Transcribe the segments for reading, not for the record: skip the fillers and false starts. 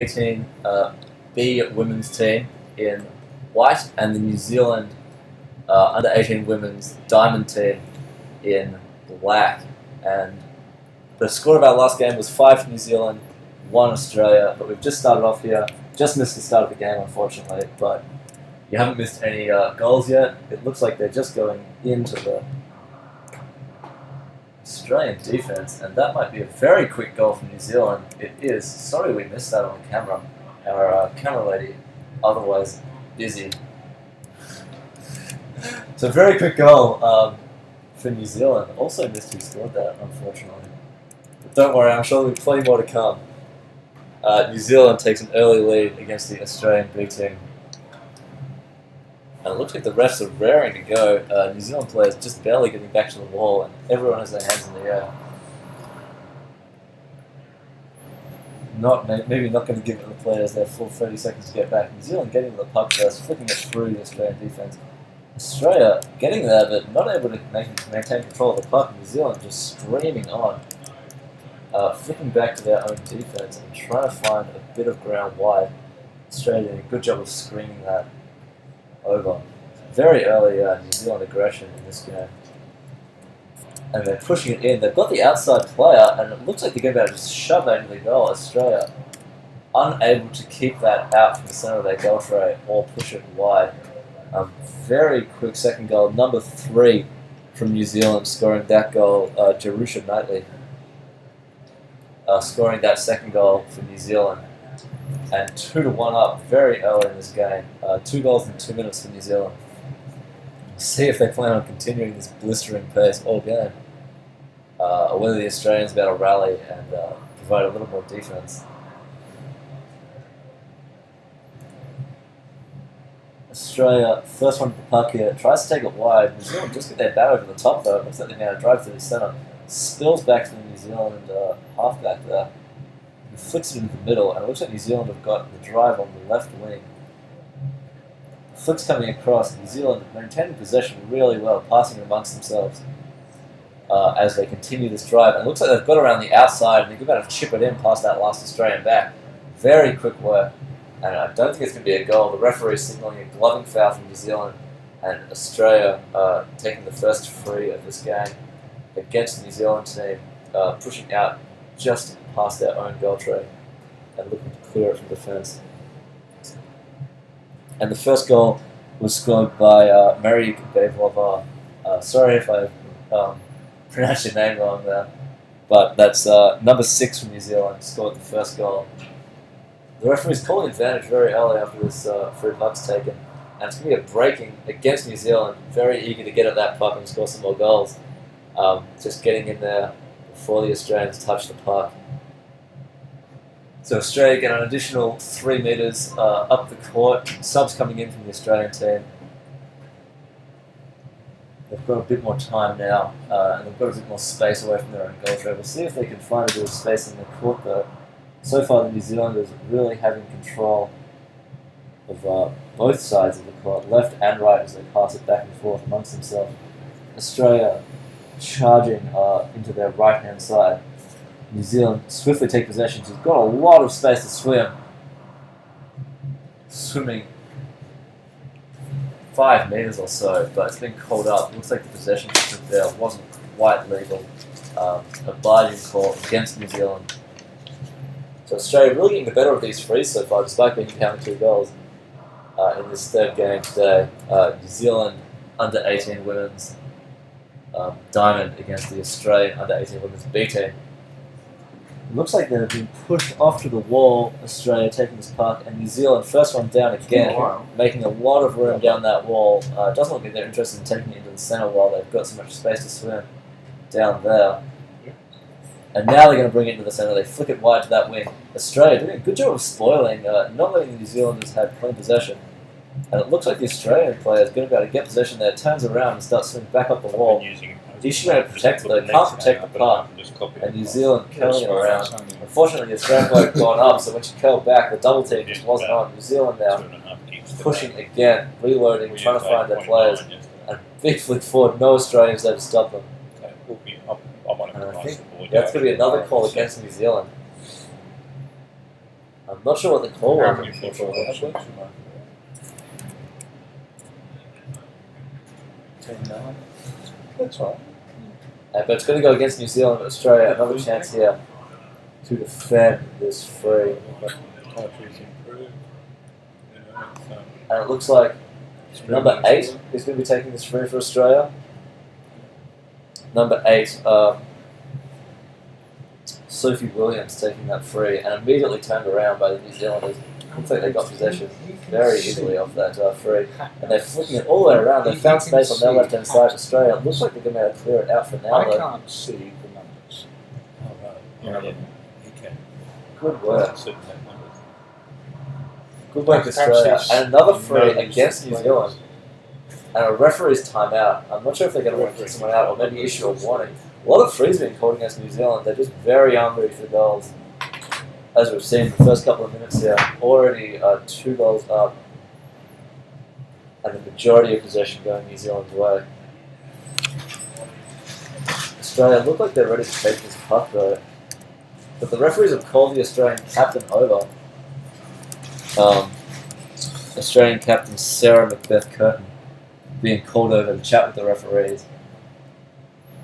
18 B women's team in white and the New Zealand under 18 women's diamond team in black. And the score of our last game was 5 for New Zealand, 1 Australia. But we've just started off here. Just missed the start of the game, unfortunately. But you haven't missed any goals yet. It looks like they're just going into the Australian defense, and that might be a very quick goal from New Zealand. It is. Sorry we missed that on the camera. Our camera lady, otherwise busy. So very quick goal for New Zealand. Also missed who scored that, unfortunately. But don't worry, I'm sure there'll be plenty more to come. New Zealand takes an early lead against the Australian B team. And it looks like the refs are raring to go. New Zealand players just barely getting back to the wall, and everyone has their hands in the air. Maybe not going to give the players their full 30 seconds to get back. New Zealand getting the puck first, flicking it through the Australian defense. Australia getting there, but not able to maintain control of the puck. New Zealand just streaming on, flicking back to their own defense and trying to find a bit of ground wide. Australia doing a good job of screening that over. Very early New Zealand aggression in this game. And they're pushing it in. They've got the outside player, and it looks like they're going to be able to just shove that into the goal. Australia unable to keep that out from the centre of their goal tray or push it wide. Very quick second goal. Number 3 from New Zealand scoring that goal. Jerusha Knightley scoring that second goal for New Zealand. And 2-1 up very early in this game. 2 goals in 2 minutes for New Zealand. See if they plan on continuing this blistering pace all game, or whether the Australians are about to rally and provide a little more defense. Australia, first one to the puck here, tries to take it wide. New Zealand just get their bat over the top though. It looks like they're going to drive through the centre. Spills back to the New Zealand halfback there. He flicks it into the middle, and it looks like New Zealand have got the drive on the left wing. Flicks coming across, New Zealand maintaining possession really well, passing amongst themselves as they continue this drive. And it looks like they've got around the outside, and they're about to chip it in past that last Australian back. Very quick work, and I don't think it's going to be a goal. The referee is signalling a gloving foul from New Zealand, and Australia taking the first free of this game against the New Zealand team, pushing out just past their own goal tray and looking to clear it from defence. And the first goal was scored by Mary Bevlova. Sorry if I pronounced your name wrong there, but that's number 6 from New Zealand, scored the first goal. The referee's calling advantage very early after this free puck's taken, and it's going to be a breaking against New Zealand, very eager to get at that puck and score some more goals. Just getting in there before the Australians touch the puck. So Australia get an additional 3 metres up the court. Subs coming in from the Australian team. They've got a bit more time now, and they've got a bit more space away from their own goal tray. We'll see if they can find a bit of space in the court, though. So far, the New Zealanders really having control of both sides of the court, left and right, as they pass it back and forth amongst themselves. Australia charging into their right-hand side. New Zealand swiftly take possession. She's got a lot of space to swim. Swimming 5 metres or so, but it's been called up. Looks like the possession there wasn't quite legal. A barging call against New Zealand. So Australia really getting the better of these frees so far, despite being down 2 goals in this third game today. New Zealand under 18 women's diamond against the Australian under 18 women's B team. It looks like they've been pushed off to the wall, Australia taking this puck, and New Zealand first one down again, making a lot of room down that wall. Doesn't look like they're interested in taking it into the centre while they've got so much space to swim down there. And now they're going to bring it into the centre. They flick it wide to that wing. Australia doing a good job of spoiling, not letting the New Zealanders have clean possession. And it looks like the Australian player is going to be able to get possession there, turns around and starts swimming back up the wall. He's going to protect it, though. Can't protect the puck. And New Zealand curling it around. Unfortunately, the Australian player got up, so when she curled back, the double team just wasn't on. New Zealand now pushing again, reloading, trying to find their players. And big flick forward, no Australians there to stop them. And I think that's going to be another call against New Zealand. I'm not sure what the call How was. many people unfortunately. have we? 10-9. That's right. But it's going to go against New Zealand and Australia. Another chance here to defend this free. Countries improve. You know, And it looks like it's number 8 is going to be taking this free for Australia. Number 8, Sophie Williams taking that free and immediately turned around by the New Zealanders. Looks like they got possession very easily off that free. And they're flicking it all the way around. They found space on their left hand side. Australia. It looks like they're going to be able to clear it out for now, I though. can't see the numbers. Oh, no. You know, he can. Good work. See the numbers. Good work, Australia. And another free against New Zealand. And a referee's timeout. I'm not sure if they're going to want to get someone out or maybe issue a warning. A lot of frees being called against New Zealand. They're just very hungry for goals. As we've seen in the first couple of minutes here, already 2 goals up. And the majority of possession going New Zealand's way. Australia look like they're ready to take this puck though. But the referees have called the Australian captain over. Australian captain Sarah Macbeth Curtin being called over to chat with the referees.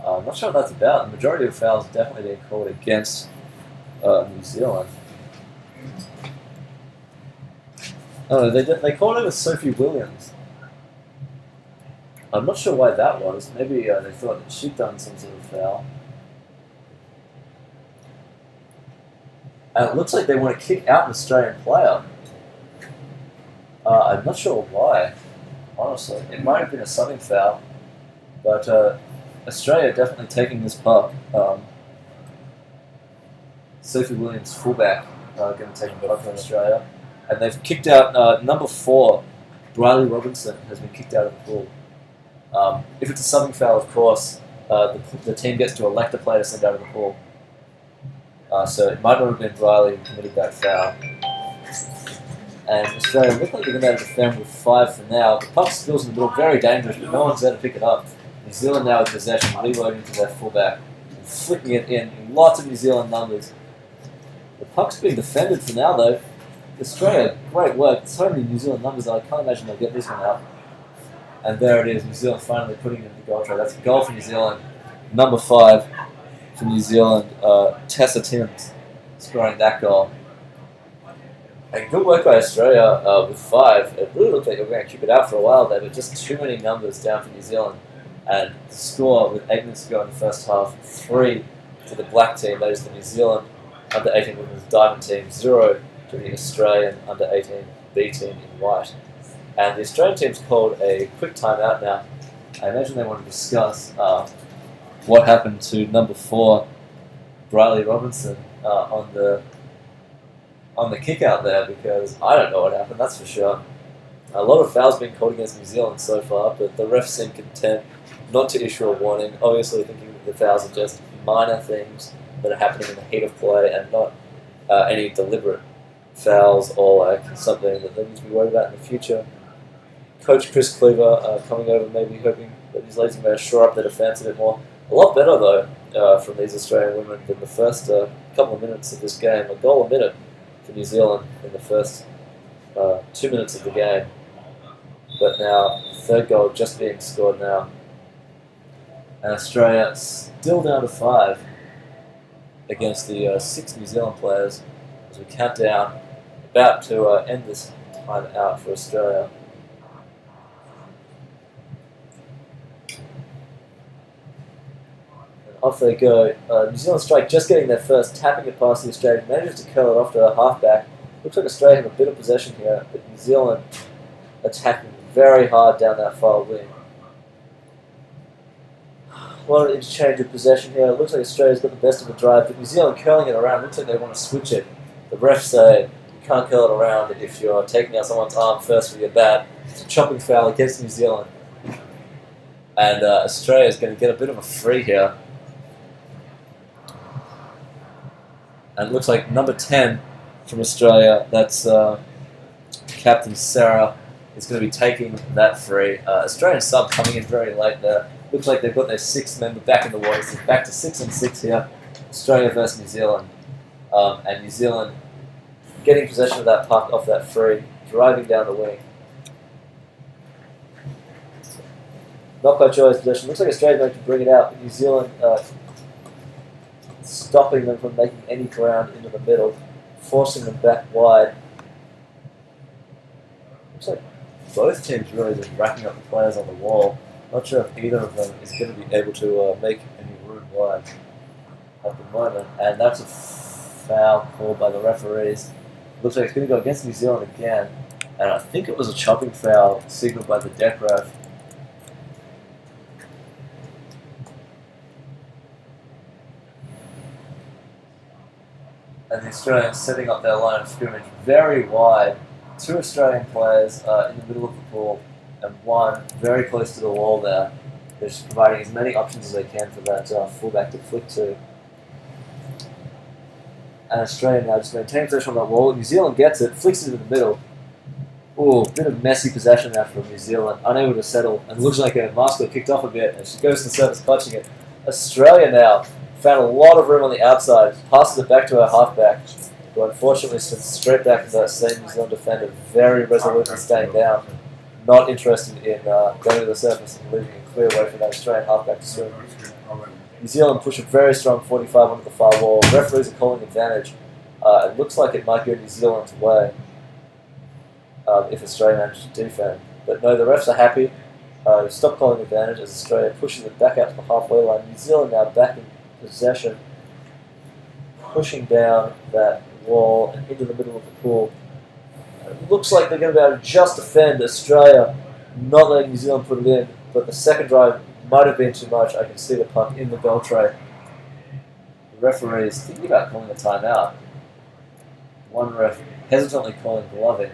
I'm not sure what that's about. The majority of fouls definitely being called against New Zealand. Oh, they called over Sophie Williams. I'm not sure why that was. Maybe they thought that she'd done some sort of foul. And it looks like they want to kick out an Australian player. I'm not sure why, honestly. It might have been a subbing foul, but Australia definitely taking this puck. Sophie Williams, fullback, going to take a puck from Australia. And they've kicked out number 4, Briley Robinson, has been kicked out of the pool. If it's a subbing foul, of course, the team gets to elect a player to send out of the pool. So it might not have been Briley who committed that foul. And Australia look like they're going to be able to defend with 5 for now. The puck skills in the middle, very dangerous, but no one's there to pick it up. New Zealand now with possession, reloading to their fullback, and flicking it in lots of New Zealand numbers. The puck's being defended for now, though. Australia, great work. So many New Zealand numbers that I can't imagine they'll get this one out. And there it is, New Zealand finally putting it in the goal tray. That's a goal for New Zealand. Number 5 for New Zealand, Tessa Timms, scoring that goal. And good work by Australia with 5. It really looked like they were going to keep it out for a while there, but just too many numbers down for New Zealand. And the score with 8 minutes to go in the first half, 3 to the black team, that is the New Zealand under-18 women's diamond team, 0 to the Australian under-18 B team in white. And the Australian team's called a quick timeout now. I imagine they want to discuss what happened to number 4, Briley Robinson, on the kick out there, because I don't know what happened, that's for sure. A lot of fouls being called against New Zealand so far, but the refs seem content not to issue a warning, obviously thinking that the fouls are just minor things that are happening in the heat of play and not any deliberate fouls or like something that they need to be worried about in the future. Coach Chris Cleaver coming over, maybe hoping that these ladies may shore up their defence a bit more. A lot better though from these Australian women than the first couple of minutes of this game. A goal a minute for New Zealand in the first 2 minutes of the game. But now, third goal just being scored now. And Australia still down to 5 against the 6 New Zealand players as we count down, about to end this time out for Australia. And off they go. New Zealand strike just getting there first, tapping it past the Australian, manages to curl it off to a halfback. Looks like Australia have a bit of possession here, but New Zealand attacking very hard down that far wing. A lot of interchange of possession here. It looks like Australia's got the best of the drive, but New Zealand curling it around. Looks like they want to switch it. The refs say you can't curl it around if you're taking out someone's arm first with your bat. It's a chopping foul against New Zealand. And Australia's going to get a bit of a free here. And it looks like number 10 from Australia, that's Captain Sarah, is going to be taking that free. Australian sub coming in very late there. Looks like they've got their 6th member back in the water. So back to 6 and 6 here. Australia versus New Zealand. And New Zealand getting possession of that puck off that free, driving down the wing. Not quite sure his possession. Looks like Australia going to bring it out, but New Zealand stopping them from making any ground into the middle, forcing them back wide. Looks like both teams really just racking up the players on the wall. Not sure if either of them is going to be able to make any room wide at the moment. And that's a foul called by the referees. Looks like it's going to go against New Zealand again. And I think it was a chopping foul signalled by the deck ref. And the Australians setting up their line of scrimmage very wide. 2 Australian players in the middle of the pool and 1 very close to the wall there. They're just providing as many options as they can for that fullback to flick to. And Australia now just maintains possession on that wall. New Zealand gets it, flicks it into the middle. Ooh, bit of messy possession there from New Zealand. Unable to settle, and looks like Maskell kicked off a bit, and she goes to the surface clutching it. Australia now found a lot of room on the outside, passes it back to her halfback, who unfortunately stood straight back to that same New Zealand defender, very resolute in staying down, not interested in going to the surface and leaving a clear way for that Australian halfback to swim. New Zealand push a very strong 45 onto the far wall. Referees are calling advantage. It looks like it might go New Zealand's way if Australia manages to defend. But no, the refs are happy. Stop calling advantage as Australia pushes it back out to the halfway line. New Zealand now back in possession, pushing down that wall and into the middle of the pool. It looks like they're going to be able to just defend Australia, not letting New Zealand put it in, but the second drive might have been too much. I can see the puck in the goal tray. The referee is thinking about calling a timeout. One ref hesitantly calling gloving.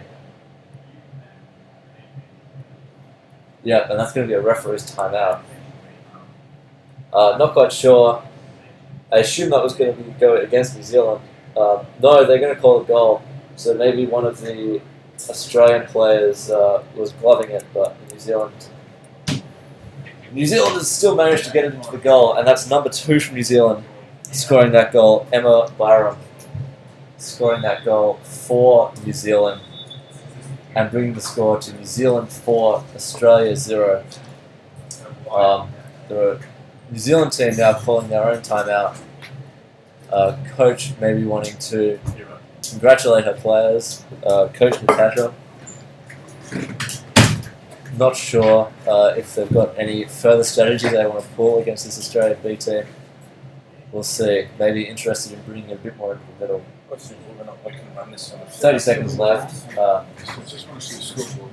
Yeah, and that's going to be a referee's timeout. Not quite sure. I assume that was going to go against New Zealand. No, they're going to call a goal. So maybe one of the Australian players was gloving it, but New Zealand has still managed to get it into the goal, and that's number 2 from New Zealand scoring that goal. Emma Byram scoring that goal for New Zealand and bringing the score to New Zealand 4, Australia 0. The New Zealand team now calling their own timeout. Coach maybe wanting to congratulate her players. Coach Natasha. Not sure if they've got any further strategy they want to pull against this Australian B team. We'll see. Maybe interested in bringing it a bit more into the middle. 30 seconds left.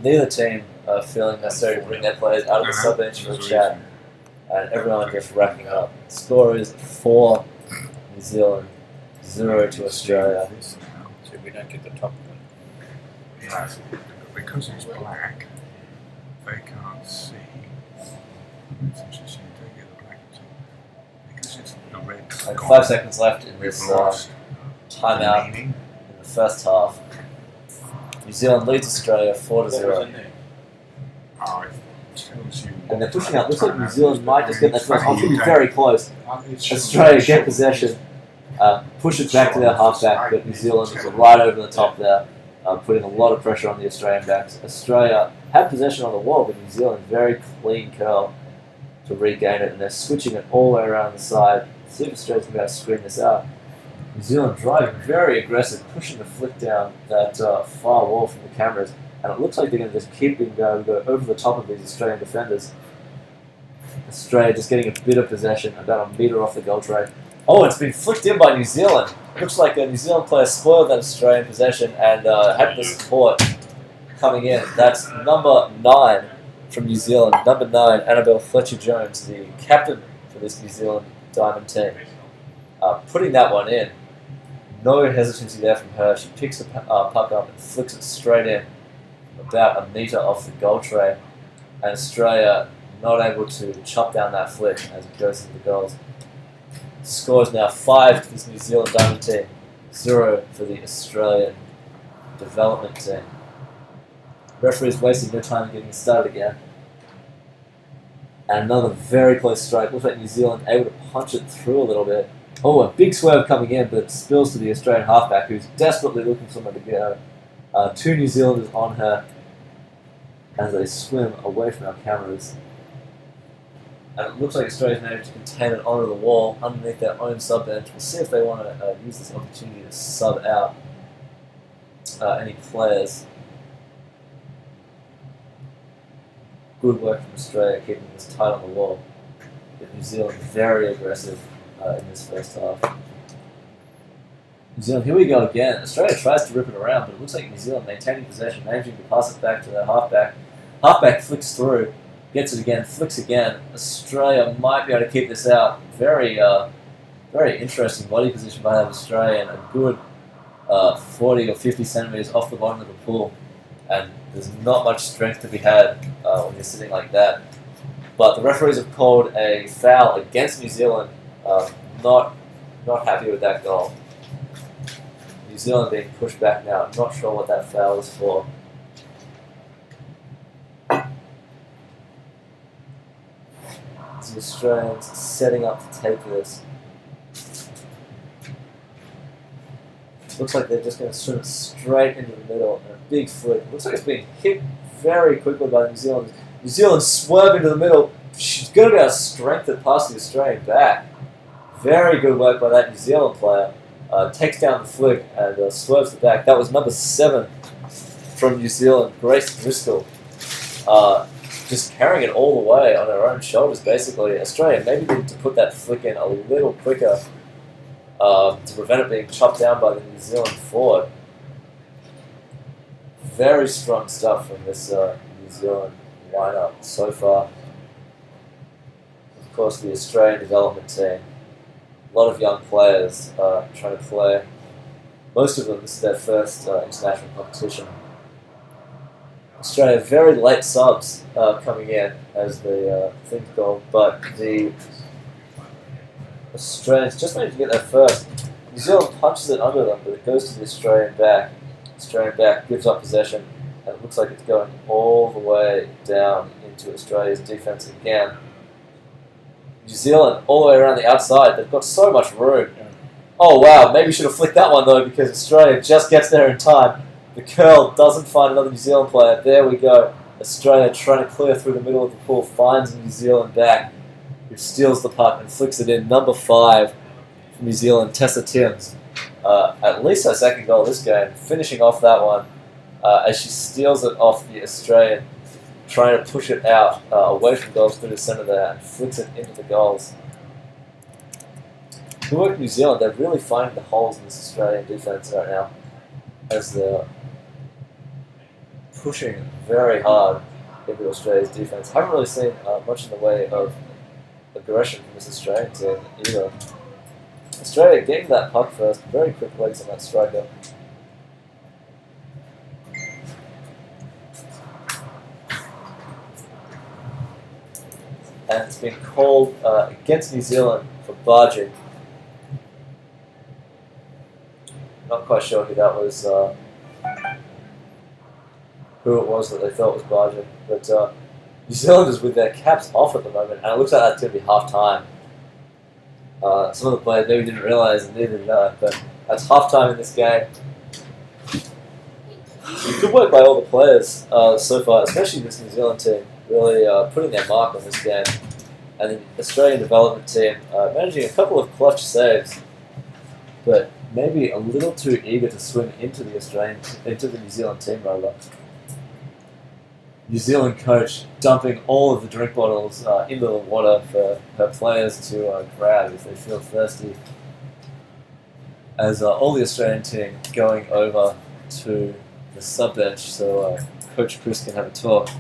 Neither team are feeling necessary to bring their players out of the sub-bench for a chat. And everyone just racking up. Score is 4 New Zealand, 0 to Australia. So we don't get the top one. Yeah, because it's black, they can't see. It's interesting to get the black top. Because it's the red. And 5 seconds left in this timeout meaning. in the first half. New Zealand leads Australia 4-0. Oh, it tells you. And they're pushing out. Looks like New Zealand might just get that first. Oh, could be very close. Australia get possession, push it back to their halfback, but New Zealand is right over the top there, putting a lot of pressure on the Australian backs. Australia had possession on the wall, but New Zealand very clean curl to regain it, and they're switching it all the way around the side. See if Australia's going to be able to screen this out. New Zealand driving very aggressive, pushing the flick down that far wall from the cameras, and it looks like they're going to just keep it going, go over the top of these Australian defenders. Australia just getting a bit of possession, about a metre off the goal tray. Oh, it's been flicked in by New Zealand. Looks like a New Zealand player spoiled that Australian possession and had the support coming in. That's number 9 from New Zealand. Number 9, Annabelle Fletcher-Jones, the captain for this New Zealand Diamond team. Putting that one in. No hesitancy there from her. She picks the puck up and flicks it straight in, about a metre off the goal tray. And Australia not able to chop down that flick as it goes into the goals. Score is now 5 to this New Zealand Diamond team, 0 for the Australian development team. Referees wasting no time getting started again. And another very close strike. Looks like New Zealand able to punch it through a little bit. Oh, a big swerve coming in, but it spills to the Australian halfback, who's desperately looking for someone to go. Two New Zealanders on her as they swim away from our cameras. And it looks like Australia's managed to contain it onto the wall underneath their own sub bench. We'll see if they want to use this opportunity to sub out any players. Good work from Australia keeping this tight on the wall. But New Zealand very aggressive in this first half. New Zealand, here we go again. Australia tries to rip it around, but it looks like New Zealand maintaining possession, managing to pass it back to their halfback. Halfback flicks through, gets it again, flicks again. Australia might be able to keep this out. Very interesting body position by that Australian. A good 40 or 50 centimeters off the bottom of the pool. And there's not much strength to be had when you're sitting like that. But the referees have called a foul against New Zealand. Not happy with that goal. New Zealand being pushed back now. I'm not sure what that foul is for. The Australians setting up to take this. Looks like they're just going to swim it straight into the middle and a big flick. Looks like it's being hit very quickly by the New Zealanders. New Zealand swerve into the middle. She's going to be able to strength it past the Australian back. Very good work by that New Zealand player. Takes down the flick and swerves it back. That was number 7 from New Zealand, Grace Driscoll. Just carrying it all the way on her own shoulders, basically. Australia maybe need to put that flick in a little quicker to prevent it being chopped down by the New Zealand forward. Very strong stuff from this New Zealand lineup so far. Of course, the Australian development team. A lot of young players trying to play. Most of them, this is their first international competition. Australia, very late subs coming in as the thing's called, but the Australians just managed to get there first. New Zealand punches it under them, but it goes to the Australian back. Australian back gives up possession, and it looks like it's going all the way down into Australia's defence again. New Zealand, all the way around the outside, they've got so much room. Oh wow, maybe should have flicked that one though, because Australia just gets there in time. The curl doesn't find another New Zealand player. There we go. Australia trying to clear through the middle of the pool, finds New Zealand back, who steals the puck and flicks it in. Number 5 for New Zealand, Tessa Timms. At least her second goal this game, finishing off that one as she steals it off the Australian, trying to push it out away from goals through the centre there and flicks it into the goals. Good work, New Zealand. They're really finding the holes in this Australian defence right now as they're pushing very hard into Australia's defence. Haven't really seen much in the way of aggression from this Australian team either. Australia getting that puck first, very quick legs on that striker. And it's been called against New Zealand for barging. Not quite sure who that was, who it was that they felt was barging, but New Zealanders with their caps off at the moment, and it looks like that's going to be half time. Some of the players maybe didn't realise, and neither did I, but that's half time in this game. Good work by all the players so far, especially this New Zealand team, really putting their mark on this game. And the Australian development team managing a couple of clutch saves, but maybe a little too eager to swim into the New Zealand team rather. New Zealand coach dumping all of the drink bottles into the water for her players to grab if they feel thirsty. As all the Australian team going over to the sub bench so Coach Chris can have a talk.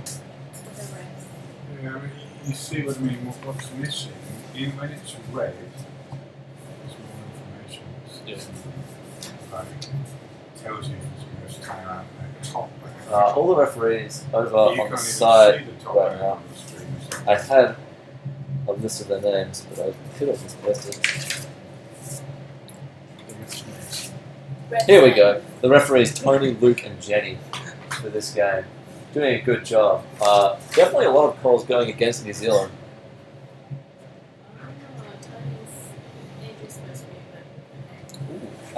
Yeah, I mean, you see what I mean, what's missing. Even when it's red, there's more information. Like, tells you if it's going to stay out at the top. All the referees over on the side right now. I had a list of their names, but I could have misplaced it. Here we go. The referees, Tony, Luke, and Jenny for this game. Doing a good job. Definitely a lot of calls going against New Zealand. Tony's age is supposed to be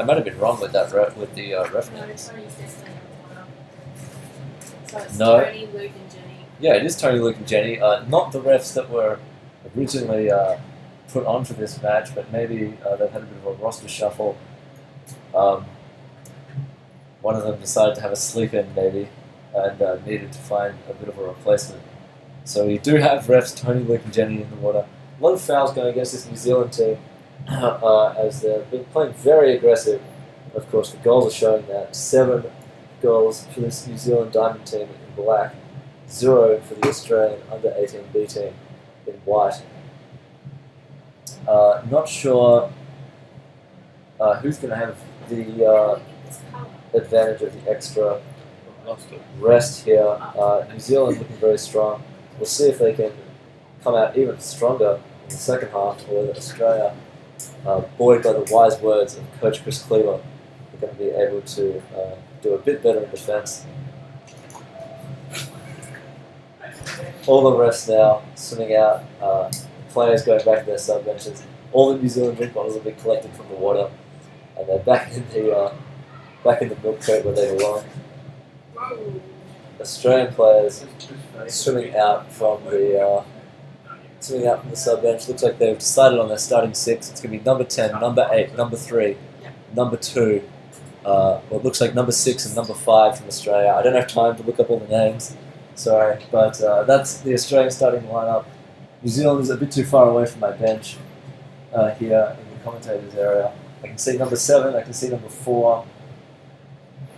I might have been wrong with that with the ref No, names. Tony's definitely on the corner. So it's No. Tony, Luke, and Jenny. Yeah, it is Tony, Luke, and Jenny. Not the refs that were originally put on for this match, but maybe they've had a bit of a roster shuffle. One of them decided to have a sleep-in, maybe, and needed to find a bit of a replacement. So we do have refs Tony, Luke, and Jenny in the water. A lot of fouls going against this New Zealand team, as they've been playing very aggressive. Of course, the goals are showing that. 7 goals for this New Zealand Diamond team in black, 0 for the Australian under-18B team in white. Not sure who's going to have the This colour. advantage of the extra Lost it. rest here. New Zealand looking very strong. We'll see if they can come out even stronger in the second half, or whether Australia, buoyed by the wise words of Coach Chris Cleaver, are going to be able to do a bit better in defence. All the refs now swimming out, players going back to their sub benches. All the New Zealand drink bottles have been collected from the water, and they're back in the milk crate where they belong. Australian players swimming out from the sub bench. Looks like they've decided on their starting 6. It's going to be number 10, number 8, number 3, number 2. It looks like number 6 and number 5 from Australia. I don't have time to look up all the names. Sorry, but that's the Australian starting lineup. New Zealand is a bit too far away from my bench here in the commentators area. I can see number 7. I can see number 4.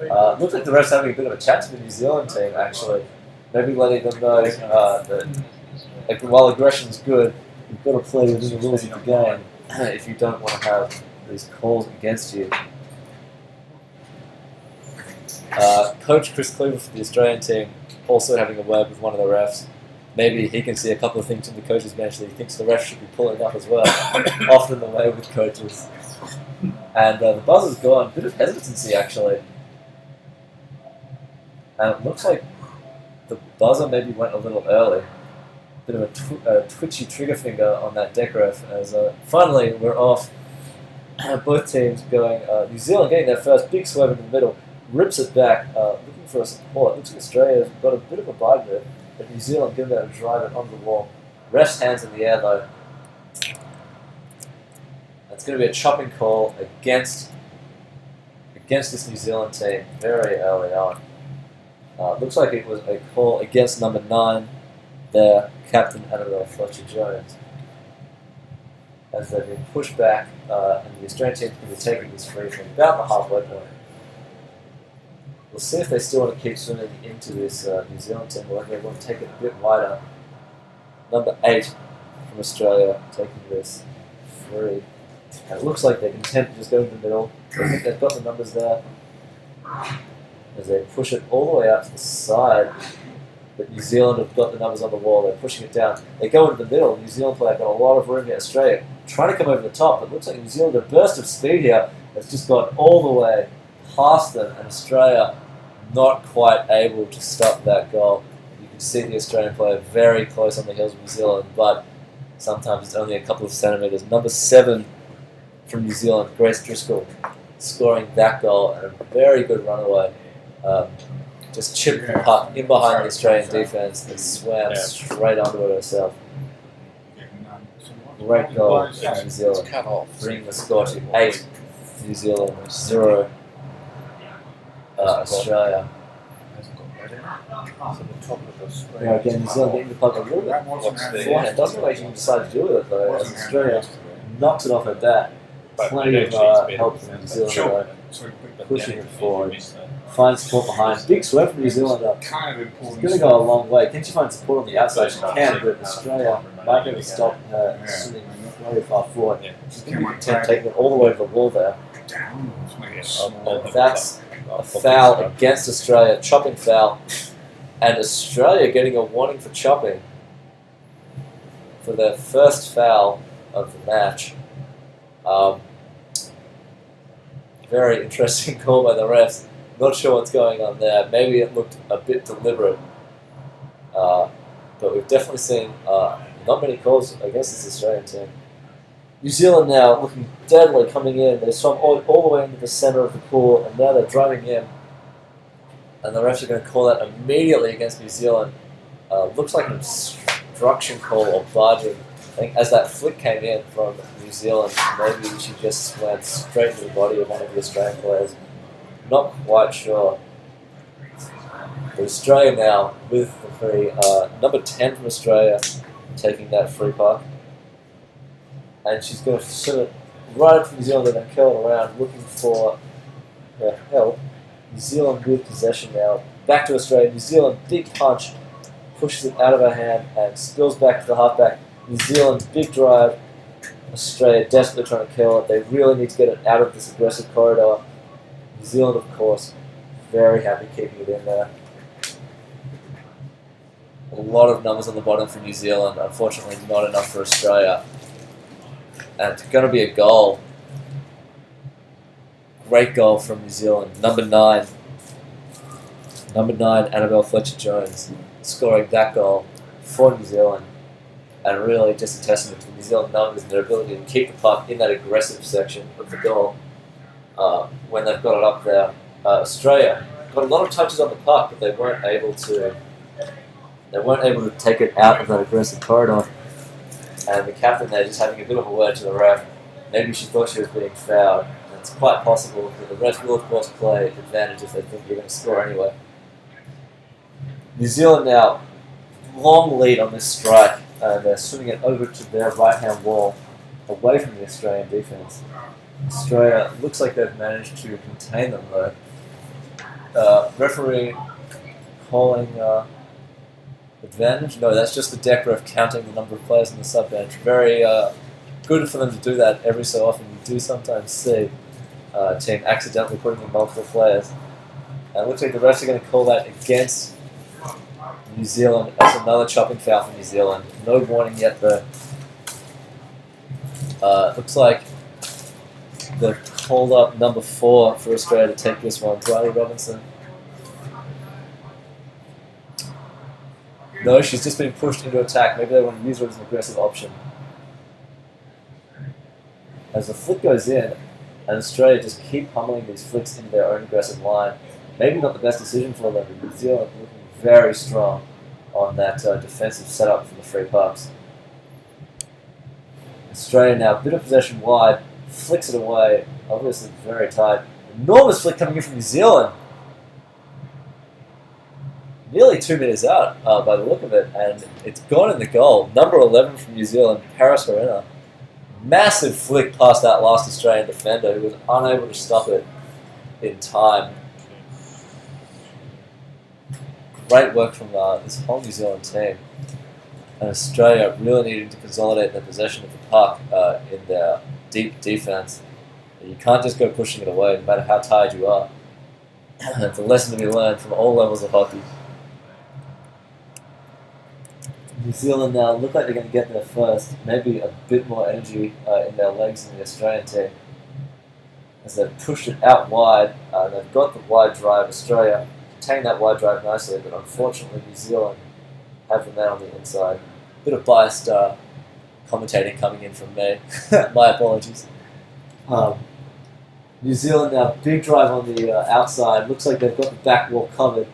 Looks like the refs having a bit of a chat to the New Zealand team, actually. Maybe letting them know that while aggression's good, you've got to play within the rules of the game if you don't want to have these calls against you. Coach Chris Cleaver for the Australian team also having a word with one of the refs. Maybe he can see a couple of things from the coaches' bench that he thinks the refs should be pulling up as well. Often the way with coaches. And the buzzer's gone. A bit of hesitancy, actually. And it looks like the buzzer maybe went a little early. Bit of a twitchy trigger finger on that deck ref. As finally we're off. Both teams going. New Zealand getting their first big swerve in the middle. Rips it back, looking for a support. Looks like Australia's got a bit of a bite there, but New Zealand giving that a drive it onto the wall. Ref's hands in the air though. It's going to be a chopping call against this New Zealand team very early on. Looks like it was a call against number 9, their captain Annabelle Fletcher-Jones. As they've been pushed back, and the Australian team's going to be taking this free from about the halfway point. We'll see if they still want to keep swimming into this New Zealand team, or whether they want to take it a bit wider. Number 8 from Australia taking this free. And it looks like they're content to just go in the middle. I think they've got the numbers there. As they push it all the way out to the side. But New Zealand have got the numbers on the wall. They're pushing it down. They go into the middle. New Zealand player got a lot of room here. Australia trying to come over the top. But it looks like New Zealand, a burst of speed here, has just gone all the way past them. And Australia not quite able to stop that goal. You can see the Australian player very close on the heels of New Zealand, but sometimes it's only a couple of centimetres. Number 7 from New Zealand, Grace Driscoll, scoring that goal and a very good runaway. Just chipped the puck in behind the Australian defence and swam straight onto it herself. Great goal for New Zealand, Cut off. bringing the score to 8 New Zealand, 0 Australia. Hasn't got that in. So the top of the screen. Yeah, again, New Zealand getting the puck a little bit beforehand. Doesn't look like she can decide to do with it though, as Australia knocks it off her bat. Plenty of help from New Zealand pushing it forward. Find support behind. Big swerve from New Zealand. Kind of important. It's going to go a long way. Can she find support on the outside? She can, but Australia might be able to stop her swimming very far forward. She's going to be content taking it all the way to the wall there. That's a foul against Australia, chopping foul. And Australia getting a warning for chopping for their first foul of the match. Very interesting call by the refs. Not sure what's going on there. Maybe it looked a bit deliberate. But we've definitely seen not many calls against this Australian team. New Zealand now looking deadly coming in. They swum all the way into the centre of the pool, and now they're driving in. And the refs are going to call that immediately against New Zealand. Looks like an obstruction call or barging. I think as that flick came in from New Zealand, maybe she just went straight into the body of one of the Australian players. Not quite sure. But Australia now with the free. Number 10 from Australia taking that free puck. And she's going to sort of right up to New Zealand and then curl it around, looking for her help. New Zealand with possession now. Back to Australia. New Zealand, big punch, pushes it out of her hand and spills back to the halfback. New Zealand, big drive. Australia desperately trying to kill it. They really need to get it out of this aggressive corridor. New Zealand, of course, very happy keeping it in there. A lot of numbers on the bottom for New Zealand. Unfortunately, not enough for Australia. And it's going to be a goal. Great goal from New Zealand. Number 9. Number 9, Annabelle Fletcher-Jones, scoring that goal for New Zealand. And really just a testament to the New Zealand numbers and their ability to keep the puck in that aggressive section of the goal when they've got it up there. Australia got a lot of touches on the puck, but they weren't able to take it out of that aggressive corridor. And the captain there just having a bit of a word to the ref. Maybe she thought she was being fouled. And it's quite possible that the refs will, of course, play advantage if they think you're going to score anyway. New Zealand now, long lead on this strike. And they're swimming it over to their right-hand wall, away from the Australian defence. Australia looks like they've managed to contain them, though. Referee calling advantage? No, that's just the deck ref counting the number of players on the sub-bench. Very good for them to do that every so often. You do sometimes see a team accidentally putting in multiple players. And it looks like the refs are going to call that against New Zealand. That's another chopping foul for New Zealand. No warning yet, though. Looks like they've called up number 4 for Australia to take this one, Riley Robinson. No, she's just been pushed into attack. Maybe they want to use her as an aggressive option. As the flick goes in, and Australia just keep pummeling these flicks into their own aggressive line. Maybe not the best decision for them, but New Zealand looking very strong on that defensive setup for the free pucks. Australia now, a bit of possession wide, flicks it away, obviously very tight. Enormous flick coming in from New Zealand. Nearly 2 meters out by the look of it, and it's gone in the goal. Number 11 from New Zealand, Paris Horena. Massive flick past that last Australian defender who was unable to stop it in time. Great work from this whole New Zealand team. And Australia really needed to consolidate their possession of the puck in their deep defense. You can't just go pushing it away, no matter how tired you are. It's a lesson to be learned from all levels of hockey. New Zealand now look like they're going to get there first. Maybe a bit more energy in their legs than the Australian team. As they've pushed it out wide, they've got the wide drive. Australia contained that wide drive nicely, but unfortunately New Zealand have the man on the inside. Bit of biased commentating coming in from me. My apologies. New Zealand now, big drive on the outside. Looks like they've got the back wall covered.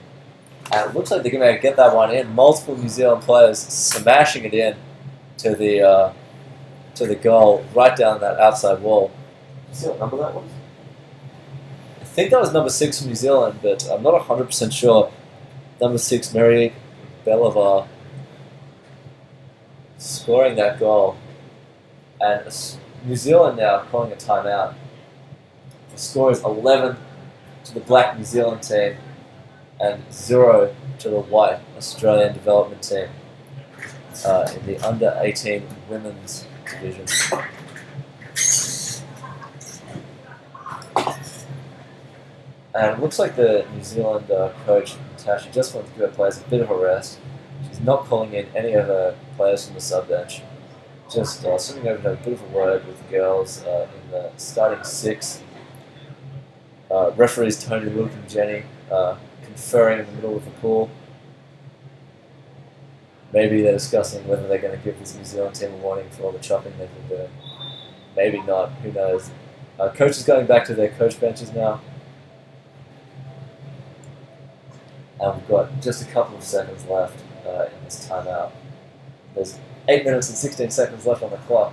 And it looks like they're going to get that one in. Multiple New Zealand players smashing it in to the goal, right down that outside wall. See what number that was? I think that was number 6 from New Zealand, but I'm not 100% sure. Number 6, Marieke Belivar, scoring that goal. And New Zealand now calling a timeout. The score is 11 to the black New Zealand team and 0 to the white Australian development team in the under-18 women's division. And it looks like the New Zealand coach, Natasha, just wants to give her players a bit of a rest. She's not calling in any of her players from the sub-bench. Just sitting over to have a bit of a word with the girls in the starting 6. Referees Tony, Luke and Jenny conferring in the middle of the pool. Maybe they're discussing whether they're going to give this New Zealand team a warning for all the chopping they've been doing. maybe not. Who knows? Coaches going back to their coach benches now. And we've got just a couple of seconds left in this timeout. There's 8 minutes and 16 seconds left on the clock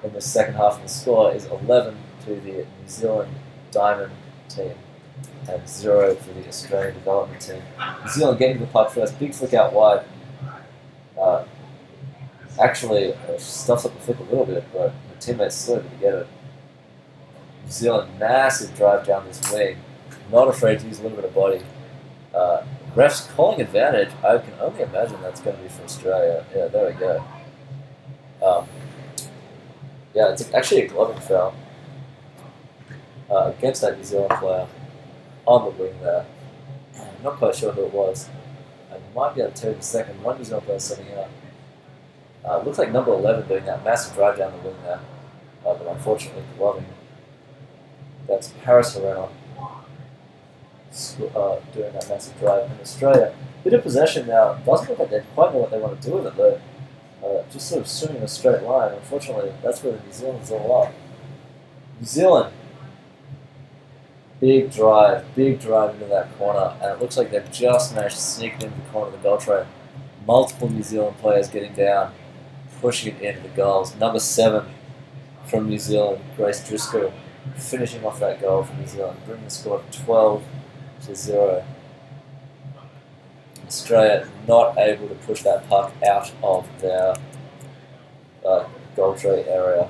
in the second half, and the score is 11 to the New Zealand Diamond team and 0 for the Australian Development team. New Zealand getting the puck first, big flick out wide. Actually, stuffs up the flick a little bit, but the teammates still able to get it. New Zealand, massive drive down this wing, not afraid to use a little bit of body. Refs calling advantage. I can only imagine that's going to be for Australia. Yeah, there we go. Yeah, it's actually a gloving foul against that New Zealand player on the wing there. I'm not quite sure who it was. I might be able to tell you in a second. One New Zealand player setting out. Looks like number 11 doing that massive drive down the wing there, but unfortunately gloving. That's Paris Herrera doing that massive drive in Australia. Bit of possession now. Doesn't look like they quite know what they want to do with it though. Just sort of swimming a straight line. Unfortunately, that's where the New Zealand's all up. New Zealand, big drive into that corner, and it looks like they've just managed to sneak it into the corner of the goal tray. Multiple New Zealand players getting down, pushing it into the goals. Number 7 from New Zealand, Grace Driscoll, finishing off that goal for New Zealand, bringing the score to 12-0. Australia not able to push that puck out of their goal tray area.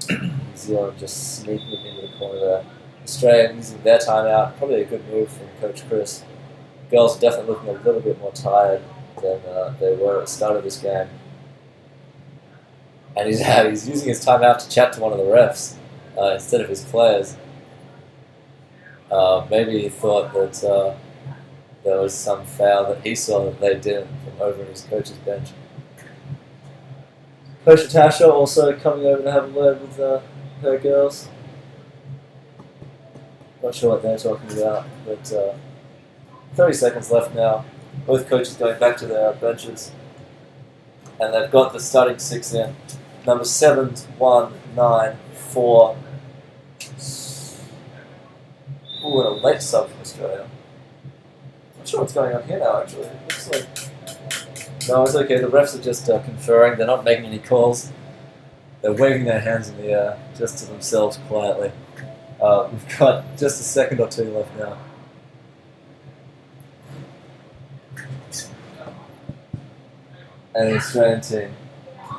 New Zealand just sneaking it into the corner there. Australia using their timeout, probably a good move from Coach Chris. Girls are definitely looking a little bit more tired than they were at the start of this game. And he's using his timeout to chat to one of the refs instead of his players. Maybe he thought that there was some foul that he saw that they didn't from over in his coach's bench. Coach Natasha also coming over to have a word with her girls. Not sure what they're talking about, but 30 seconds left now. Both coaches going back to their benches. And they've got the starting 6 in. Number 7's 1, 9, 4. Ooh, and a late sub from Australia. Not sure what's going on here now, actually. It looks like... No, it's okay. The refs are just conferring. They're not making any calls. They're waving their hands in the air, just to themselves quietly. We've got just a second or two left now. And the Australian team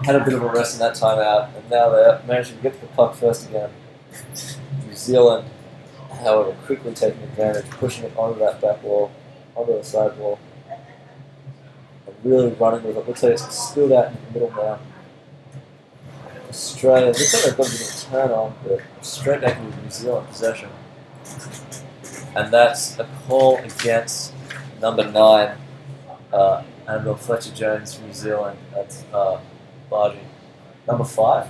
had a bit of a rest in that timeout, and now they're managing to get to the puck first again. New Zealand, however, quickly taking advantage, pushing it onto that back wall, onto the side wall, and really running with it. Looks like it's spilled out in the middle now. Australia, looks like they've got a bit of a turn on, but straight back into New Zealand possession. And that's a call against number 9, Annabelle Fletcher-Jones from New Zealand. That's barging. Number 5?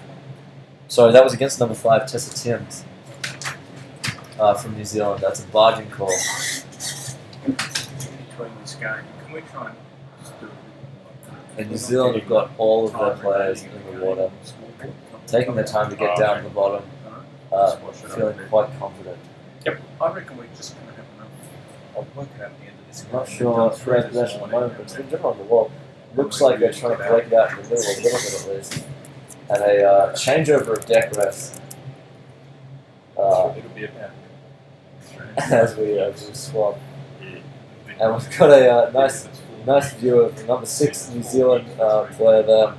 Sorry, that was against number 5, Tessa Timms from New Zealand. That's a barging call. Between this game, can we try and just do a bit more? And New Zealand have got all of their players in the water, taking their time to get down to the bottom, feeling quite confident. Yep, I reckon we're just going to have enough. I'll work it out at the end of this game. I'm not sure who has possession at the moment, but it's been different on the wall. Looks like they're trying to break it out in the middle a little bit at least. And a changeover of deck refs. It'll be about As we swap. And we've got a nice view of number 6 New Zealand player there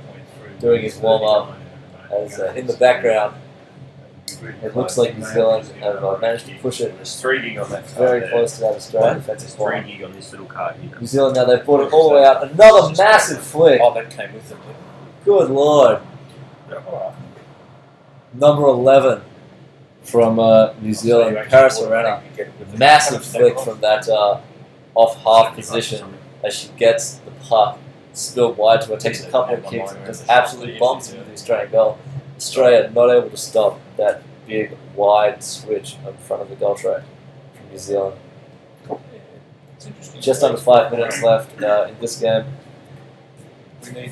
doing his warm-up. As in the background, it looks like New Zealand have managed to push it There's 3 gig on that card very there. close to that Australian There's defensive 3 corner. gig on this little card here. New Zealand now, they've brought it all the way out. Another massive flick. Oh, that came with them. Good lord. Yeah. Number 11 from New Zealand, Paris Herrera. Massive flick from that off-half position as she gets the puck spilled wide to her, takes a couple of kicks and just absolutely bombs into the Australian goal. Australia not able to stop that big wide switch in front of the goal tray from New Zealand. Just under 5 minutes left in this game. We need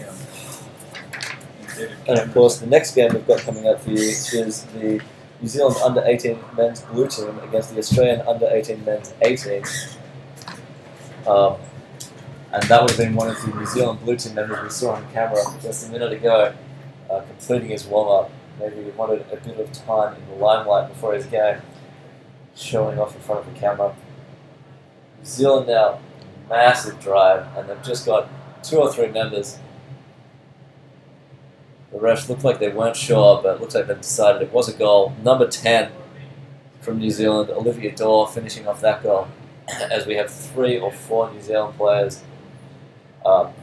And of course, the next game we've got coming up for you is the New Zealand under-18 men's blue team against the Australian under-18 men's A team. And that would have been one of the New Zealand blue team members we saw on camera just a minute ago, completing his warm-up. Maybe he wanted a bit of time in the limelight before his game, showing off in front of the camera. New Zealand now, massive drive, and they've just got 2 or 3 members. The refs looked like they weren't sure, but it looks like they've decided it was a goal. Number 10 from New Zealand, Olivia Dorr, finishing off that goal. As we have 3 or 4 New Zealand players,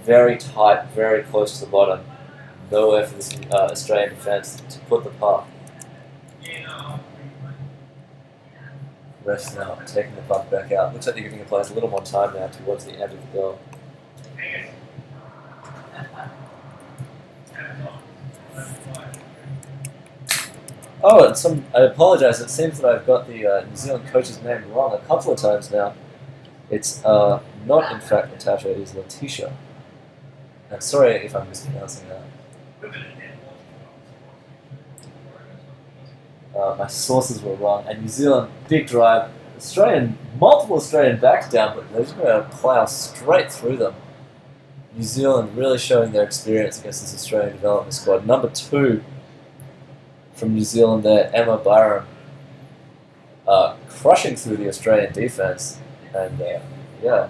very tight, very close to the bottom. Nowhere for this Australian defence to put the puck. Refs now taking the puck back out. Looks like they're giving the players a little more time now towards the end of the goal. Oh, and I apologise. It seems that I've got the New Zealand coach's name wrong a couple of times now. It's not, in fact, Natasha. It is Letitia. And sorry if I'm mispronouncing that. My sources were wrong. And New Zealand, big drive. Multiple Australian backs down, but they're just going to plough straight through them. New Zealand really showing their experience against this Australian development squad. Number 2 from New Zealand there, Emma Byram, crushing through the Australian defence. And yeah,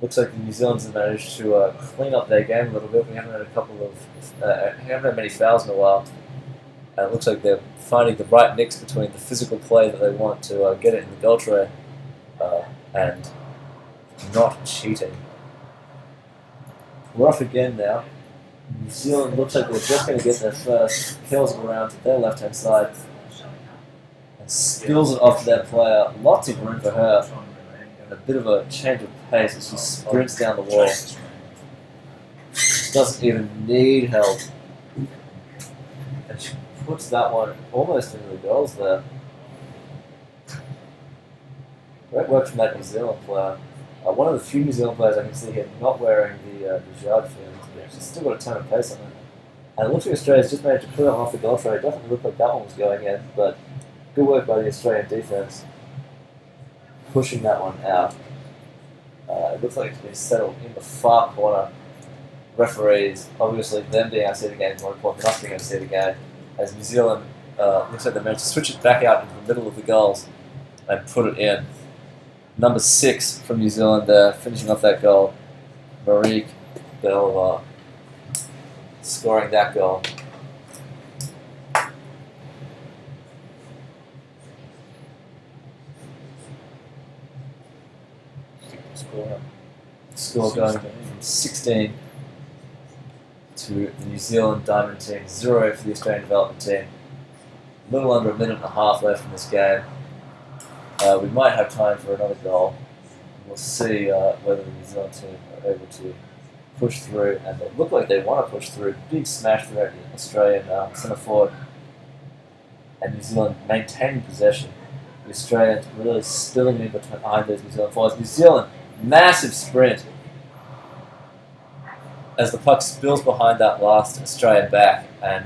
looks like the New Zealanders have managed to clean up their game a little bit. We haven't had many fouls in a while. And it looks like they're finding the right mix between the physical play that they want to get it in the goal tray and not cheating. We're off again now. New Zealand looks like they're just going to get their first, kills it around to their left-hand side and spills it off to their player. Lots of room for her. And a bit of a change of pace as she sprints down the wall. Doesn't even need help. And she puts that one almost into the goals there. Great work from that New Zealand player. One of the few New Zealand players I can see here not wearing the Jard fins. She's still got a ton of pace on it. And it looks like Australia's just managed to put it off the goal tray. It definitely looked like that one was going in, but good work by the Australian defence. Pushing that one out. It looks like it's been settled in the far corner. Referees, obviously them being able to see the game is more important than us being able to see the game. As New Zealand looks like they managed to switch it back out into the middle of the goals and put it in. Number 6 from New Zealand there, finishing off that goal. Marique Belva scoring that goal. Score going from 16 to the New Zealand Diamond team, 0 for the Australian development team. A little under a minute and a half left in this game. We might have time for another goal. We'll see whether the New Zealand team are able to push through, and they look like they want to push through. Big smash through the Australian centre forward, and New Zealand maintaining possession. The Australians really spilling in behind those New Zealand forwards. New Zealand, massive sprint as the puck spills behind that last Australian back, and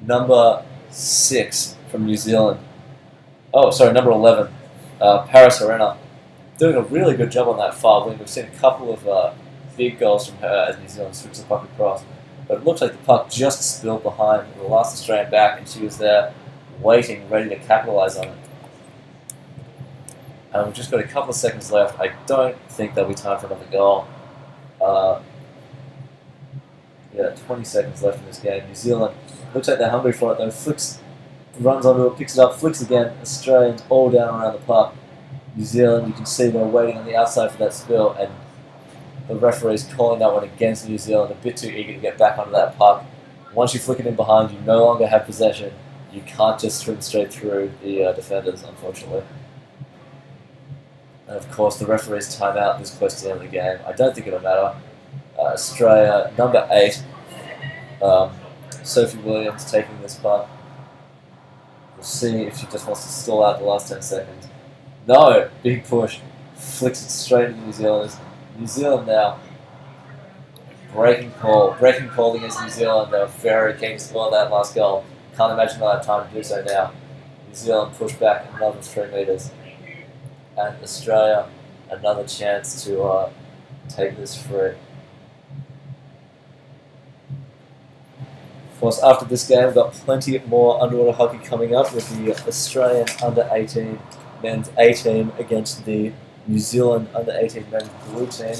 number 6 from New Zealand. Oh, sorry, number 11, Paris Arena, doing a really good job on that far wing. We've seen a couple of big goals from her as New Zealand switched the puck across. But it looks like the puck just spilled behind the last Australian back, and she was there waiting, ready to capitalise on it. And we've just got a couple of seconds left. I don't think there'll be time for another goal. 20 seconds left in this game. New Zealand looks like they're hungry for it though. Flicks, runs onto it, picks it up, flicks again. Australians all down around the puck. New Zealand, you can see they're waiting on the outside for that spill, and the referee's calling that one against New Zealand, a bit too eager to get back onto that puck. Once you flick it in behind, you no longer have possession. You can't just swim straight through the defenders, unfortunately. And of course, the referee's timeout this close to the end of the game. I don't think it'll matter. Australia, number 8, Sophie Williams taking this puck. We'll see if she just wants to stall out the last 10 seconds. No! Big push. Flicks it straight into New Zealanders. New Zealand now breaking call against New Zealand. They were very keen to score that last goal. Can't imagine they'll have time to do so now. New Zealand pushed back another 3 metres. And Australia, another chance to take this free. Of course, after this game, we've got plenty more underwater hockey coming up with the Australian under-18 men's A team against the New Zealand under-18 men's blue team.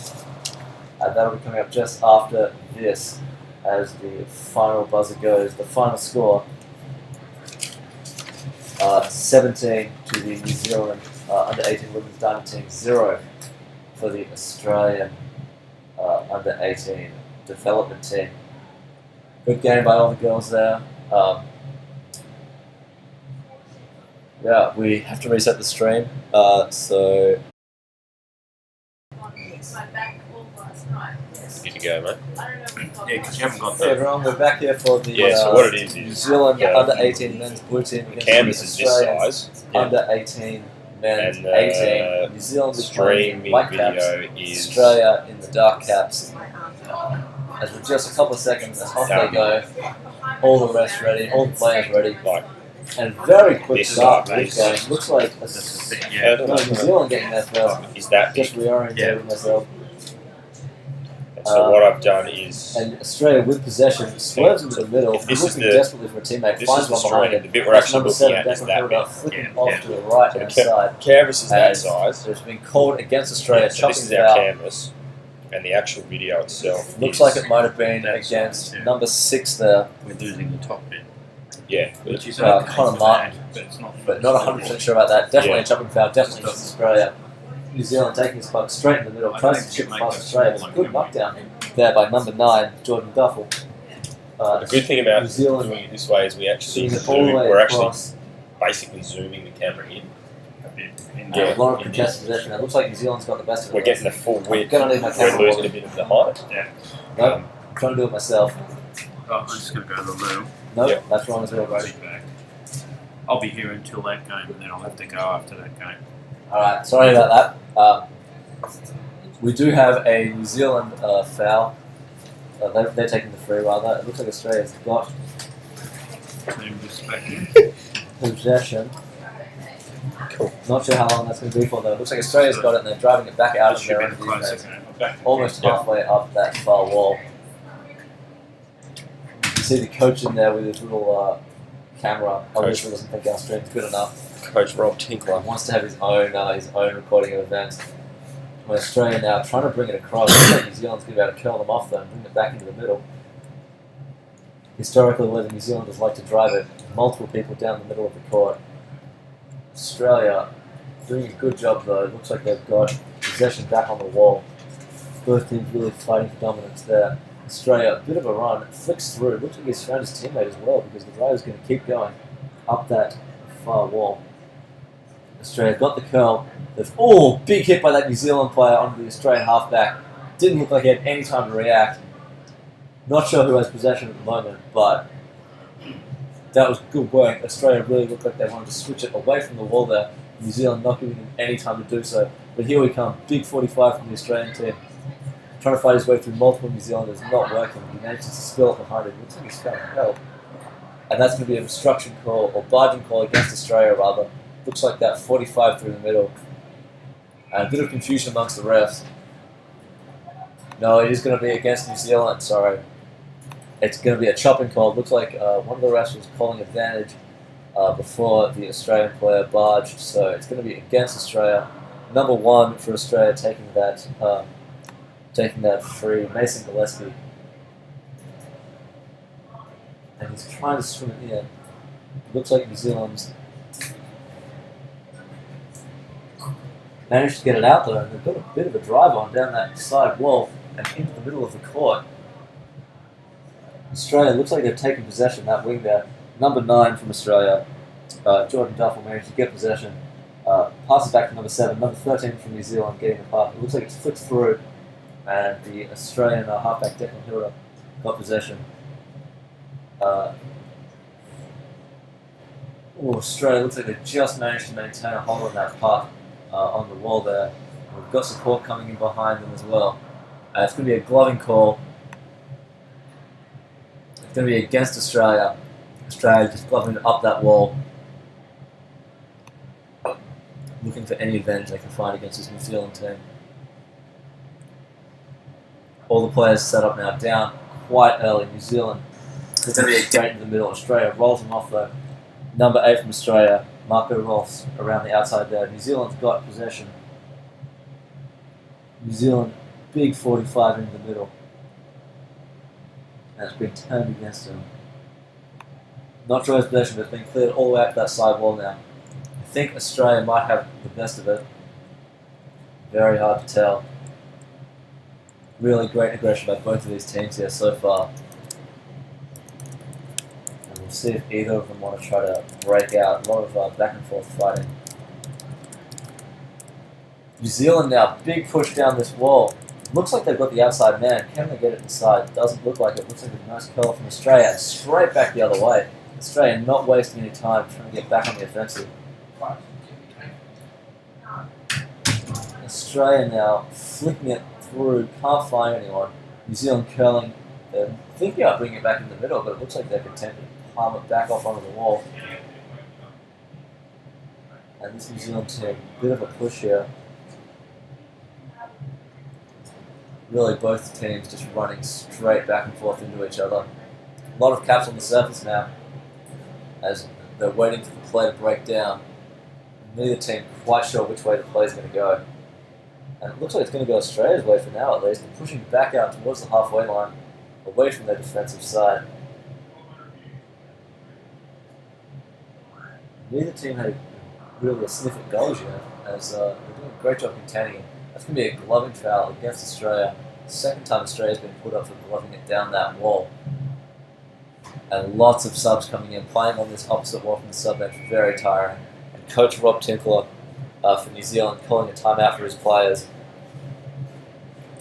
And that'll be coming up just after this, as the final buzzer goes. The final score, 17 to the New Zealand under-18 women's diamond team, 0 for the Australian under-18 development team. Good game by all the girls there. Yeah, we have to reset the stream. So My back all last night. Good to go, mate. I don't know if we Yeah, because you haven't got hey the. everyone, we're back here for the Yeah, so what it is New Zealand under-18 men's blue team the against canvas the is this Australian size, under-18 men's and 18. New Zealand is playing streaming white caps. video is Australia in the dark caps. As with just a couple of seconds, as off they go, all the rest ready, all the players ready, like and very quick This start side, to this game. Looks like a, That's the thing, yeah. no, New Zealand getting there first. is that Just reorientating myself. so what I've done is And Australia with possession swerves into the middle, This is looking the- desperately for a teammate, this finds is the one behind stream. him. The bit we're That's actually number looking 7, at is Declan that Hilda, bit. flicking Yeah, off yeah. to the right hand side. Canvas is that As size. There's been called against Australia, So chopping this is our foul. canvas, and the actual video itself Looks is, like it might have been That's against right, yeah. number 6 there, We're losing the top bit. yeah. Which is Connor Martin, but it's not. but not 100% sure about that. Definitely Yeah. a chopping foul, definitely against Australia. New Zealand taking his puck straight in the middle, tries to chip past Australia. It's a good knockdown there by number 9, Jordan Duffel. The good thing about New Zealand doing it this way is we actually seeing it all the zoom. way We're actually across. basically zooming the camera in. A bit in Yeah. A lot of contested possession. It looks like New Zealand's got the best of it. We're getting the full width. Gonna need my We're camera losing a rolling. bit of the height. Nope, Um, I'm trying to do it myself. Oh, I'm just going to go to the loo. Nope, Yeah. that's wrong as well, I'll buddy. be back. I'll be here until that game, and then I'll have to go after that game. Alright, sorry about that. We do have a New Zealand foul. They're taking the free rather. It looks like Australia's got Team respect. possession. Cool. Not sure how long that's going to be for though. It looks like Australia's got it and they're driving it back out This of should their be own the closer defense. game. I'm back. Almost Yeah. halfway up that far wall. You can see the coach in there with his little camera. Obviously doesn't think our stream's good enough. Coach Rob He Tinkler. wants to have his own recording of events. When Australia now trying to bring it across, looks like New Zealand's going to be able to curl them off though and bring it back into the middle. Historically, where the New Zealanders like to drive it, multiple people down the middle of the court. Australia doing a good job though. It looks like they've got possession back on the wall. Both teams really fighting for dominance there. Australia, a bit of a run, flicks through. Looks like he's found his teammate as well because the drive is going to keep going up that far wall. Australia got the curl. Big hit by that New Zealand player onto the Australian halfback. Didn't look like he had any time to react. Not sure who has possession at the moment, but that was good work. Australia really looked like they wanted to switch it away from the wall there. New Zealand not giving him any time to do so. But here we come. Big 45 from the Australian team. Trying to fight his way through multiple New Zealanders. Not working. He manages to spill it behind him. Looks like he's found help. And that's going to be an obstruction call, or barging call against Australia rather. Looks like that 45 through the middle. And a bit of confusion amongst the refs. No, it is going to be against New Zealand, sorry. It's going to be a chopping call. Looks like one of the refs was calling advantage before the Australian player barged, so it's going to be against Australia. Number 1 for Australia taking that free, Mason Gillespie. And he's trying to swim it in. Looks like New Zealand's managed to get it out there, and they've got a bit of a drive on down that side wall and into the middle of the court. Australia looks like they've taken possession, that wing there. Number 9 from Australia, Jordan Duffel managed to get possession. Pass it back to number 7, number 13 from New Zealand getting the puck. It looks like it's flicked through, and the Australian halfback Declan Hilda got possession. Australia looks like they just managed to maintain a hold on that puck on the wall there. We've got support coming in behind them as well. It's going to be a gloving call It's going to be against Australia. Australia just bluffing up that wall, looking for any advantage they can find against this New Zealand team. All the players set up now, down quite early. New Zealand, they're going to be straight in the middle. Australia rolls them off though. Number 8 from Australia, Marco Rolfs around the outside there. New Zealand's got possession. New Zealand, big 45 in the middle. And it's been turned against him. Not sure his possession, but it's been cleared all the way up that side wall now. I think Australia might have the best of it. Very hard to tell. Really great aggression by both of these teams here so far. And we'll see if either of them want to try to break out. A lot of back and forth fighting. New Zealand now, big push down this wall. Looks like they've got the outside man. Can they get it inside? Doesn't look like it. Looks like a nice curl from Australia. Straight back the other way. Australia not wasting any time trying to get back on the offensive. Australia now flicking it through, can't find anyone. New Zealand curling. They're thinking about bringing it back in the middle, but it looks like they're content to palm it back off onto the wall. And this New Zealand team, bit of a push here. Really, both teams just running straight back and forth into each other. A lot of caps on the surface now, as they're waiting for the play to break down. Neither team quite sure which way the play is going to go. And it looks like it's going to go Australia's way for now at least. They're pushing back out towards the halfway line, away from their defensive side. Neither team had really a sniff at goals yet, as they're doing a great job containing it. That's going to be a gloving foul against Australia. Second time Australia's been put up for gloving it down that wall. And lots of subs coming in, playing on this opposite wall from the sub bench, very tiring. And Coach Rob Tinkler for New Zealand calling a timeout for his players.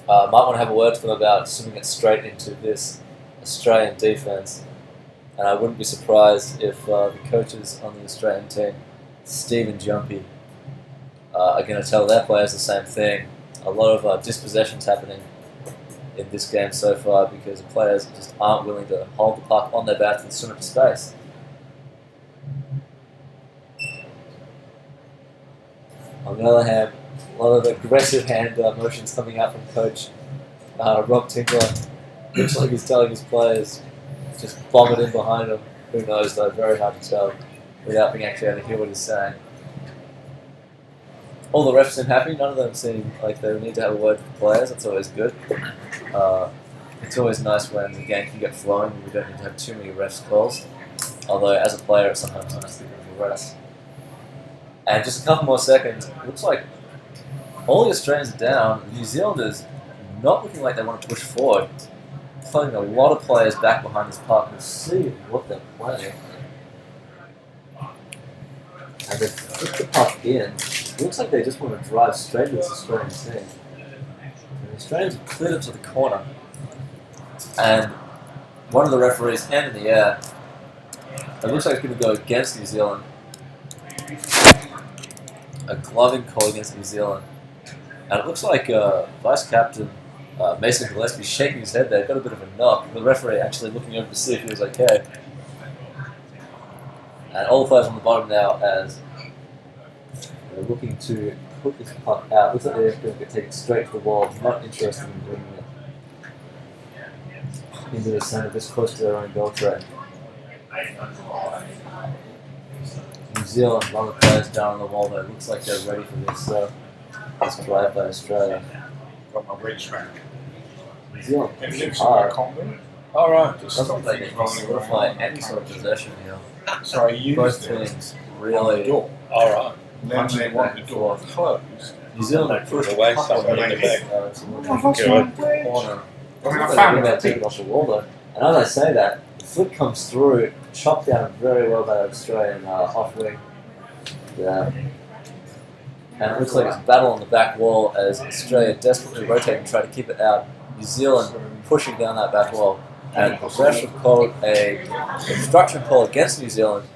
Might want to have a word to them about swimming it straight into this Australian defence. And I wouldn't be surprised if the coaches on the Australian team, Steve and Jumpy, are going to tell their players the same thing. A lot of dispossessions happening in this game so far because the players just aren't willing to hold the puck on their backs and swim it to space. On the other hand, a lot of aggressive hand motions coming out from Coach Rob Tinkler. Looks like he's telling his players just bomb it in behind him. Who knows though, very hard to tell without being actually able to hear what he's saying. All the refs seem happy, none of them seem like they need to have a word with the players, that's always good. It's always nice when the game can get flowing and we don't need to have too many refs calls. Although as a player it's sometimes nice to give a rest. And just a couple more seconds, it looks like all the Australians are down. The New Zealanders not looking like they want to push forward. Playing a lot of players back behind this puck. We'll see what they're playing. And they've put the puck in. It looks like they just want to drive straight to this Australian team. And the Australians have cleared it to the corner. And one of the referees, hand in the air. It looks like it's going to go against New Zealand. A gloving call against New Zealand. And it looks like Vice Captain Mason Gillespie shaking his head there, got a bit of a knock. The referee actually looking over to see if he was okay. And all the players on the bottom now as they're looking to put this puck out. Looks like they're going to take it straight to the wall, not interested in bringing it into the centre, this close to their own goal tray. New Zealand, a lot of players down on the wall there. Looks like they're ready for this drive by Australia. Got my reach back. New Zealand It pushing lives in my hard. combo. Alright, just Doesn't stop look like they things can rolling solidify around. any sort of possession here. So I used Both it teams on the really. door. Alright. Then Punching they it want back the and door forth. closed. New Zealand They pushed away the puck someone away in the back. to Oh, the what's Good. wrong, please? corner. I mean, I Looks like found they're it. taking off the wall though. And as I say that, the flick comes through, chopped down very well by the Australian off wing. Yeah. And it looks like it's a battle on the back wall as Australia desperately rotating, trying to keep it out. New Zealand pushing down that back wall. And the refs have called a obstruction call against New Zealand.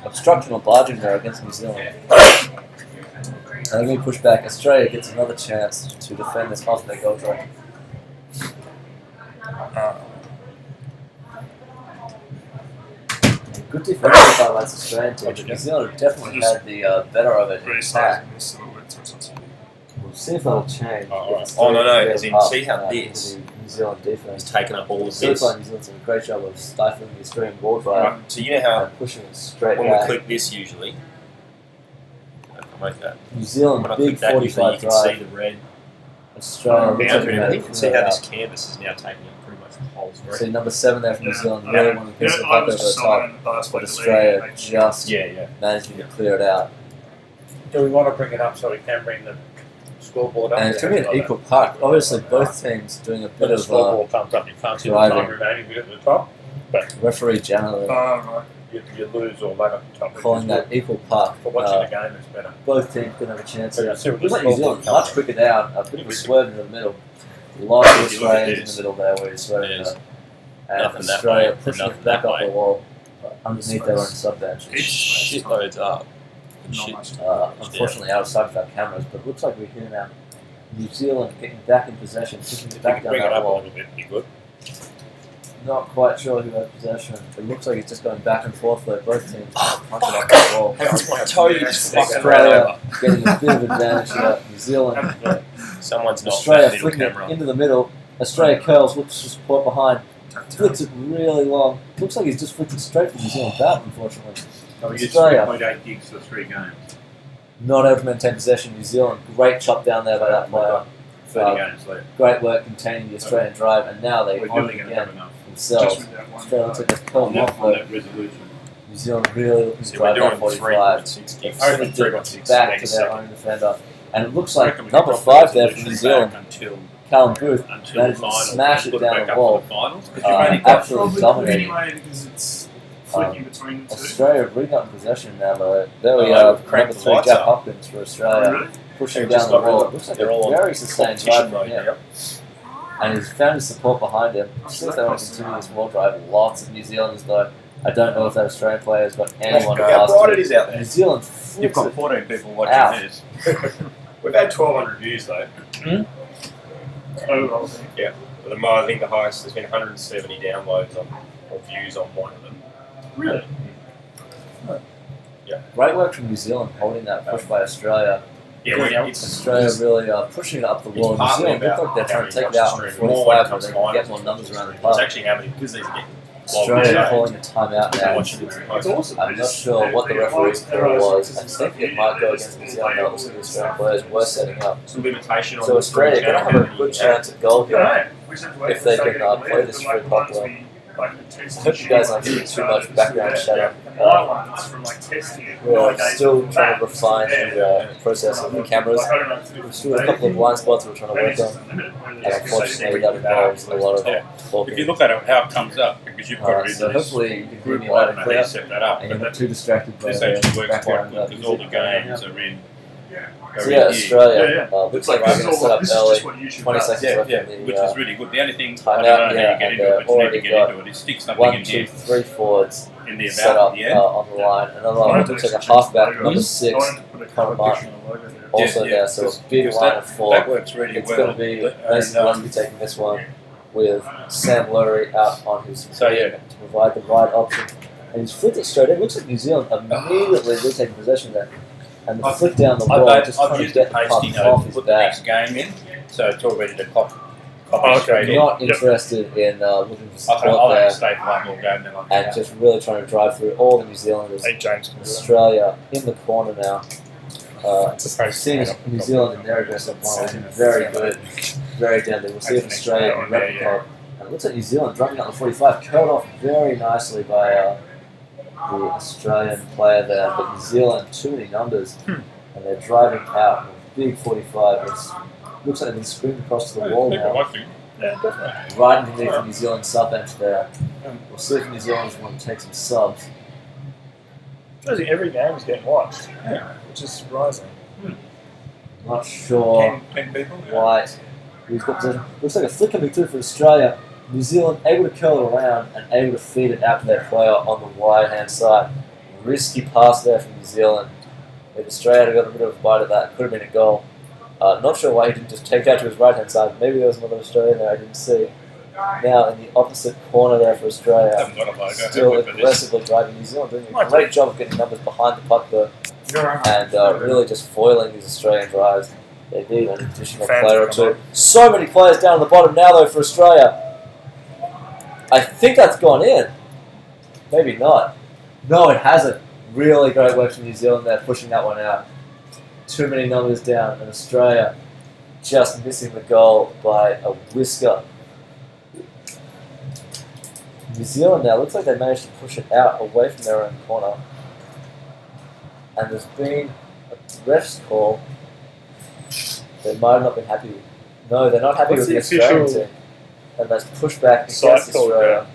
Obstruction or barging there against New Zealand. And they're going to push back. Australia gets another chance to defend this off their goal try. good defense by the Australian team. But New Zealand definitely had the better of it in attack. Resizing this a little bit so it's not so We'll see if that'll change. Oh, right. It's Oh, no, very as in, up, see how into this the New Zealand It's defense. taken up all of So this. far, New Zealand's done a great job of stifling the Australian ball drive So you know how and pushing it straight when we back. click this usually, I'll make that. New Zealand, When I big click that usually 45 you can see drive. the red Australia, looks like boundary we and had everything. You it can see how cleared this out. canvas is now taking up pretty much the whole See screen. number 7 there from New Zealand, Yeah. really wanted to piece it I back over was the just top, saying the last but week of the Australia league, just Yeah. managing to clear it out. Do we want to bring it up so we can bring the scoreboard up? And it's going to be an equal puck. Obviously, both teams doing a When bit the of scoreboard comes up, you can't see the driving. time remaining bit at the top. referee generally right. You lose all that at the top. calling that equal puck. For watching the game, it's better. Both teams can have a chance So here. you see what Looks the like New scoreboard Zealand comes much up. quicker down, a bit of a swerve in the middle. A lot of If you look at Australians in this, the middle there where he's swerving there's there. And nothing that Australia way, pushing nothing it back that off the way. wall underneath their own sub bench. It's shitloads up. Not Shit. much. Unfortunately outside of our cameras, but it looks like we're here now. New Zealand getting back in possession, pushing If it you back could down bring it that up a wall. little bit, be good. Not quite sure who has possession. It looks like it's just going back and forth though. Both teams trying to punch it off that wall. That's my toe, you just fucking ran Australia over. getting a bit of advantage here. New Zealand, Someone's not Australia that little flicking it camera. into the middle. Australia curls, looks for support behind, flicks it really long. Looks like he's just flicked it straight from New Zealand bat, unfortunately. Australia 3.8 gigs for 3 games. not able to maintain possession. New Zealand, great chop down there by that player. 30 games left. Great work containing the Australian drive, and now they We're on nearly it going to have again enough. themselves. Just with that one. Australia looks like they've On pulled that, off on though. that resolution. New Zealand really looking to So we're drive that doing 45. 3.6 gigs. Only Flicked it 3.6 back to next their second. own defender. And it looks I like reckon we number can 5 drop there the from New resolution Zealand, back until Callum Booth, the managed to finals. smash it Put down back the up wall. for the finals. 'Cause Uh, you've only got absolutely Probably dominating. anyway because it's flicking between the two. Australia have regotten possession now though. There we Oh, are, they've cranked number the 3, lights Jack up. Hopkins for Australia, Really? pushing They've down just the got rid wall. of- It looks like they're a all on very sustained drive competition from mode him. now. And he's found his support behind him. See if they want to continue this wall drive. Lots of New Zealanders though. I don't know if that Australian player has got anyone Look how past bright him. it is out New there. Zealand You've flicks got it 14 people watching out. this. We've had 1,200 views though. Overall, I think. But I think the highest, there's been 170 downloads or views on one of them. Really? Great work from New Zealand holding that push by Australia. Yeah, it's Australia really pushing it up the wall. New partly Zealand look about like they're trying to how take it many out on the watches stream. More when it 45 comes so to they can get finals. more numbers around the It's park. actually how many, because these are getting Australia Yeah. calling a timeout now. watching it. It's awesome. I'm not sure what the referee's call was. I think it might go against New Zealand. It looks like the Australian players were setting up. It's a limitation on So the Australia screen going to have a good chance at goal here. Yeah, we just have to wait If for they the can, second play lead, this but, like, free the ones popular. we, like, the test I hope you guys aren't getting too much background shadow. My ones from like testing it. We're like, still days trying to back, refine yeah. the process of the cameras. Like, I don't know if We've it's still got a couple of blind spots we're trying to maybe work it's just on. a limit where And it's unfortunately that involves a lot of Yeah. talking. If you look at it, how it comes up, because you've got it So into this hopefully you can hear group, me I loud don't and know how clear. you set that up. And But you're not too distracted by this the actually works quite background good because all the games are in. So yeah, Australia Yeah, looks like we're going to set up this is early. just what YouTube 20 does. seconds Yeah, left yeah, in which the is really good. The only thing, time I don't out, know how yeah, you get and, into it, but you need already to get got into it. It sticks something 1, in 2, here 3 forwards in the set about up at the end. on the line. Another one looks like a halfback, number 6, Connor Martin, also Yeah, there. So a because- big because line that- of 4. That works really It's well. going to be Mason And, Lunsby taking this one with Sam Lurie out on his So, wing yeah. to provide the right option. And he's flicked it straight in. It looks like New Zealand immediately retaking possession there. And the flick down the wall, just trying I've to used the get the pasting puck off to his put the back. next game in, so it's all ready to copy Okay, straight in. Not interested in looking for Okay, support I'll have there. to stay for one more game then. And just really trying to drive through all the New Zealanders. Hey, James can do that. Australia in the corner now. It's a face Seeing as New Zealand in their aggressive line looking very good, very deadly. We'll see if Australia can replicate. And it looks like New Zealand dropping out the 45, curled off very nicely by the Australian player there. But New Zealand, too many numbers, and they're driving out with a big 45. Looks like they've been screamed across to the wall now. Yeah, definitely. Right underneath the New Zealand sub bench there. We'll see if New Zealanders want to take some subs. I think every game is getting watched, which is surprising. Not sure 10 people? why. Who's got possession. Looks like a flick coming through for Australia. New Zealand able to curl it around and able to feed it out to their player on the wide hand side. Risky pass there from New Zealand. If Australia had got a bit of a bite of that, it could have been a goal. Not sure why he didn't just take out to his right hand side. Maybe there was another Australian there I didn't see. now in the opposite corner there for Australia. Haven't got a logo. Still Good for this. aggressively driving New Zealand, doing a great job of getting numbers behind the puck though, and really just foiling these Australian drives. They need an additional Fans player or come two. up. So many players down at the bottom now though for Australia. I think that's gone in. Maybe not. No, it hasn't. Really great work from New Zealand there, pushing that one out. Too many numbers down, and Australia just missing the goal by a whisker. New Zealand now looks like they managed to push it out away from their own corner. And there's been a ref's call. They might have not been happy. No, they're not happy What's with the the Australian official team. And that's pushed back site against called Australia.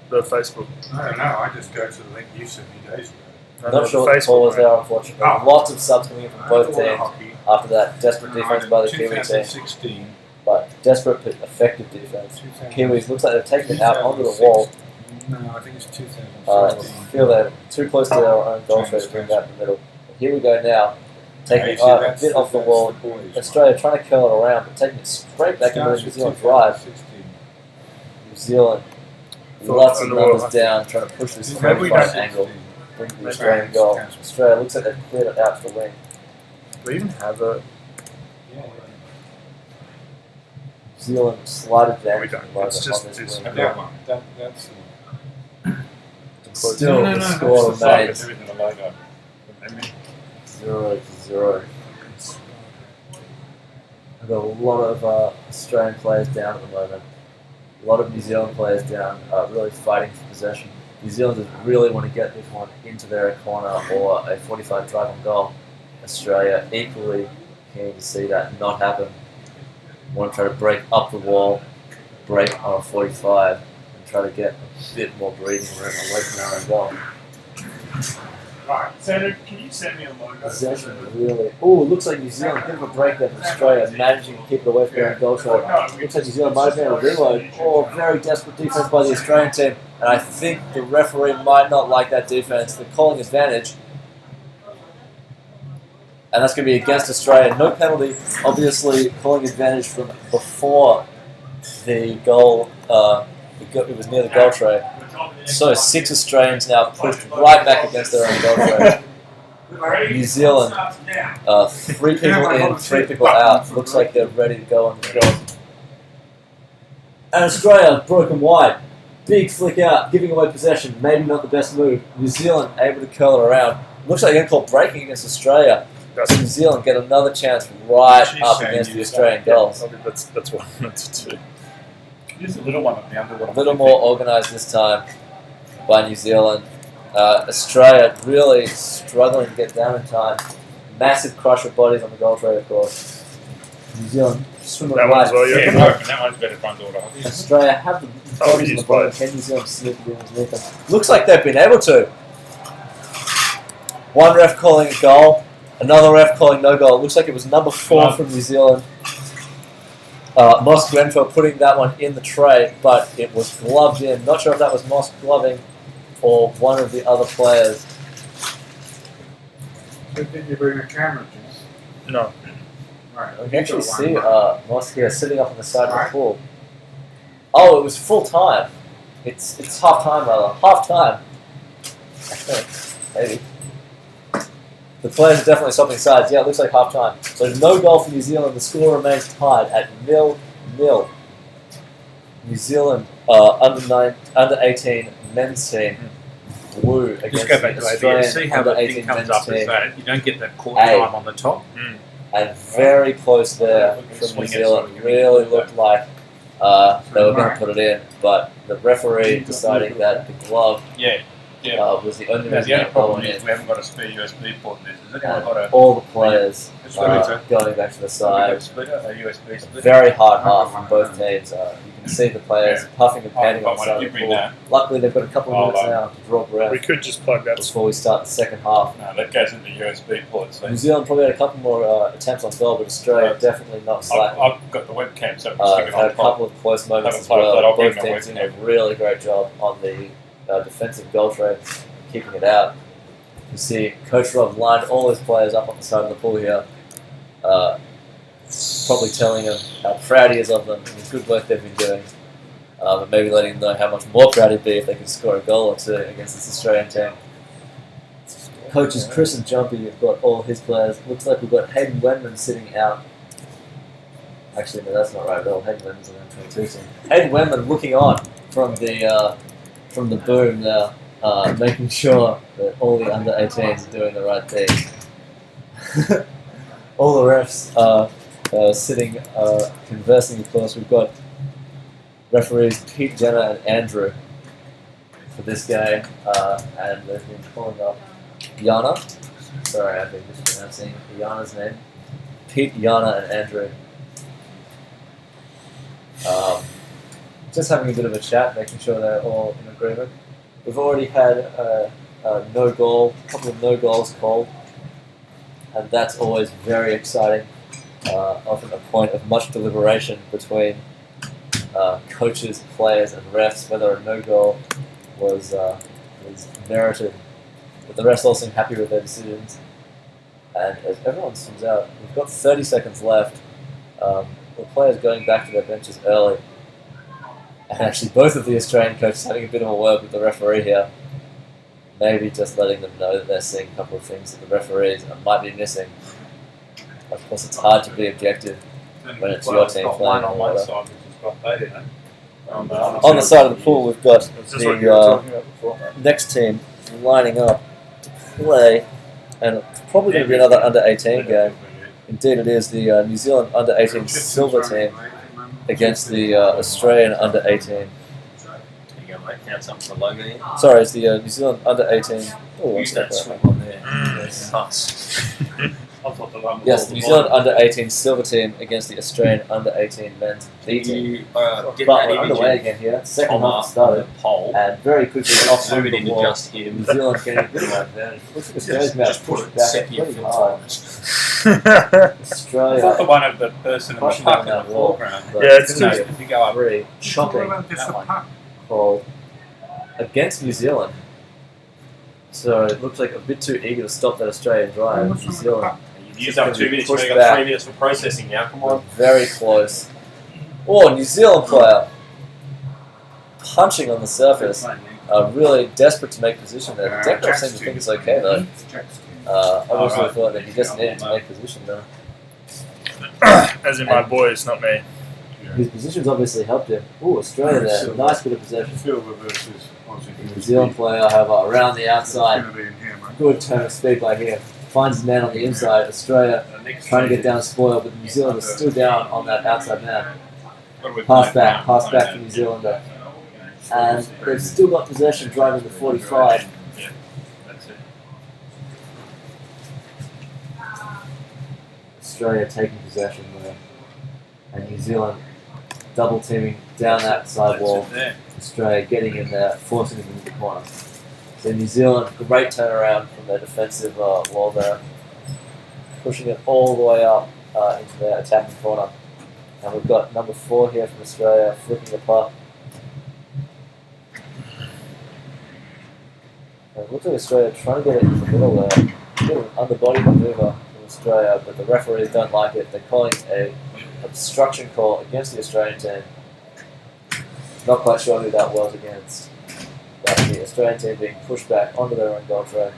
The Facebook. I don't know. I just go to the link you sent me days ago. Not sure what the call was there, unfortunately. Oh. Lots of subs coming in from both All the teams hockey. after that desperate defense by the Kiwi team. 2016. But desperate but effective defense. Kiwis looks like they've taken it out onto the wall. No, I think it's I 2016. feel they're too close to their own goal tray to bring that in the middle. But here we go now. Taking it a bit off the wall. Australia trying to curl it around, but taking it straight back into the New Zealand drive. New Zealand, lots of numbers down, trying to push this Maybe we 45 don't- angle, bring the Australian goal. Australia looks like they've cleared it out to the wing. Do we even have a? Yeah, New Zealand slight advantage We don't. at the moment It's just- on this it's- wing. that one. That's Still, No, the no, score it's the remains There isn't a logo. 0-0. I've got a lot of Australian players down at the moment. A lot of New Zealand players down, really fighting for possession. New Zealanders really want to get this one into their corner or a 45 drive on goal. Australia equally keen to see that not happen. Want to try to break up the wall, break on a 45, and try to get a bit more breathing room away from their own goal. Right, Sandra, can you send me a logo? Possession really. Oh, it looks like New Zealand, bit of a break there for Australia, managing to keep it away from their own goal try. Looks like New Zealand might have been a reload. Oh, very desperate defense by the Australian team. And I think the referee might not like that defense. They're calling advantage. And that's going to be against Australia. No penalty. Obviously, calling advantage from before the goal. It was near the goal tray. So 6 Australians now pushed right back against their own goal tray. New Zealand, 3 people in, 3 people out. Looks like they're ready to go on the goal. And Australia broken wide. Big flick out, giving away possession. Maybe not the best move. New Zealand able to curl it around. Looks like they're going to call breaking against Australia. New Zealand get another chance right up against the Australian goals. That's what I meant to do. Just a little one at the underwater. A little more organised this time by New Zealand. Australia really struggling to get down in time. Massive crush of bodies on the goal tray, of course. New Zealand swimming That one as well, right. Yeah, broken. That one's better front order. Australia have the Oh, bodies on he's the bottom. close. Can New Zealand slip it underneath them? Looks like they've been able to. One ref calling a goal, another ref calling no goal. It looks like it was number 4 from New Zealand. Moss Grenfell putting that one in the tray, but it was gloved in. Not sure if that was Moss gloving or one of the other players. Did you bring a camera, Jim? No. Right. You can actually see Moss here sitting up on the side of the pool. Oh, it was full time. It's half time rather. Half time. I think. Maybe. The players are definitely swapping sides. Yeah, it looks like half time. So no goal for New Zealand. The score remains tied at 0-0. New Zealand under 18 men's team blew against Just go back the to ABS. Australian See how under the 18 thing comes men's up team. as that. You don't get that court Hey. time on the top. And very close there from New Swing it, Zealand. so you Really can- looked like they were going to put it in, but the referee deciding that the glove Yeah. was the only Now, reason the only that problem going is in. we haven't got a spare USB port in this. Has anyone And got a all the players splitter? going back to the side. Splitter? A USB splitter? Very hard half from both teams. You can see the players puffing and Oh, panting but on the why side don't of you the bring pool. that? Luckily, they've got a couple of Oh, minutes right. now to draw breath We could just plug that. before we start the second half. No, that goes in the USB port. So New Zealand probably had a couple more attempts on goal, but Australia Right. definitely not slacking. I've got the webcam, so I can stick it Had a on top. couple of close moments as Haven't plugged that. well. I'll bring Both my teams doing a webcam. really great job on the defensive goal tray, keeping it out. You see Coach Rob lined all his players up on the side of the pool here, probably telling them how proud he is of them and the good work they've been doing. and maybe letting them know how much more proud he'd be if they could score a goal or two against this Australian team. Coaches Chris and Jumpy have got all his players. Looks like we've got Hayden Wenman sitting out. Actually, no, that's not right at all. Hayden Wenman's around 22 team. Hayden Wenman looking on from the boom there, making sure that all the under 18s are doing the right thing. All the refs are sitting, conversing. Of course, we've got referees Pete, Jenner, and Andrew for this game, and they've been calling up Yana. Sorry, I've been mispronouncing Yana's name. Pete, Yana, and Andrew. Just having a bit of a chat, making sure they're all in agreement. We've already had a couple of no goals called, and that's always very exciting. Often a point of much deliberation between coaches, players, and refs whether a no goal was merited. But the refs all seem happy with their decisions. And as everyone sums out, we've got 30 seconds left. The players going back to their benches early. And actually both of the Australian coaches having a bit of a word with the referee here. Maybe just letting them know that they're seeing a couple of things that the referees might be missing. Of course, it's hard to be objective when it's your team playing on or one whatever. side, which is quite bad, you know. On the side of the pool, we've got Is this what you were the talking about before, mate? next team lining up to play, and it's probably going to be another under 18 game. Indeed, it is the New Zealand under 18 silver team against the Australian under 18. There you go, mate. Found something for a logo here. Sorry, it's the New Zealand under 18. Oh, Use what's that that? swing on there. Nice. I thought the one Yes, the New Zealand under 18 silver team against the Australian under 18 men's B team. You get But that we're image underway of again here. Second Tom half up started, on the pole. and very quickly off Zoom it the in ball. just him. New Zealand getting a bit of advantage. Looks like Australia's about Just to put push it back sepia pretty filter hard. on it. I thought the Australia one of the person in the pushing puck down in that the wall. foreground. But Yeah, it's gonna too- be If you go up, very chopping Just the puck. call against New Zealand. So it looks like a bit too eager to stop that Australian drive. New Zealand You've used up 2 minutes. You've Push only got back. 3 minutes for processing now. Come on. very close. Oh, New Zealand player punching on the surface. Really desperate to make position there. The deck seems to think it's okay though. Obviously Alright. thought that he just needed to make position there. As in my boys, not me. His position's obviously helped him. Ooh, Australia there. Nice bit of possession. Silver versus Aussie. New Zealand player, however, around the It's outside. going to be in here, mate. Good turn of speed by here. Finds his man on the inside. Australia trying to get down spoil, but New Zealand is still down on that outside man. Pass back for New Zealander. And they've still got possession driving the 45. Yeah, that's it. Australia taking possession there. And New Zealand double teaming down that side wall. That's it there. Australia getting in there, forcing them into the corner. So New Zealand, great turnaround from their defensive wall there. Pushing it all the way up into their attacking corner. And we've got number 4 here from Australia, flicking the puck. And it looks like Australia trying to get it in the middle there. A bit of an underbody maneuver from Australia, but the referees don't like it. They're calling a obstruction call against the Australian team. Not quite sure who that was against. But the Australian team being pushed back onto their own goal track.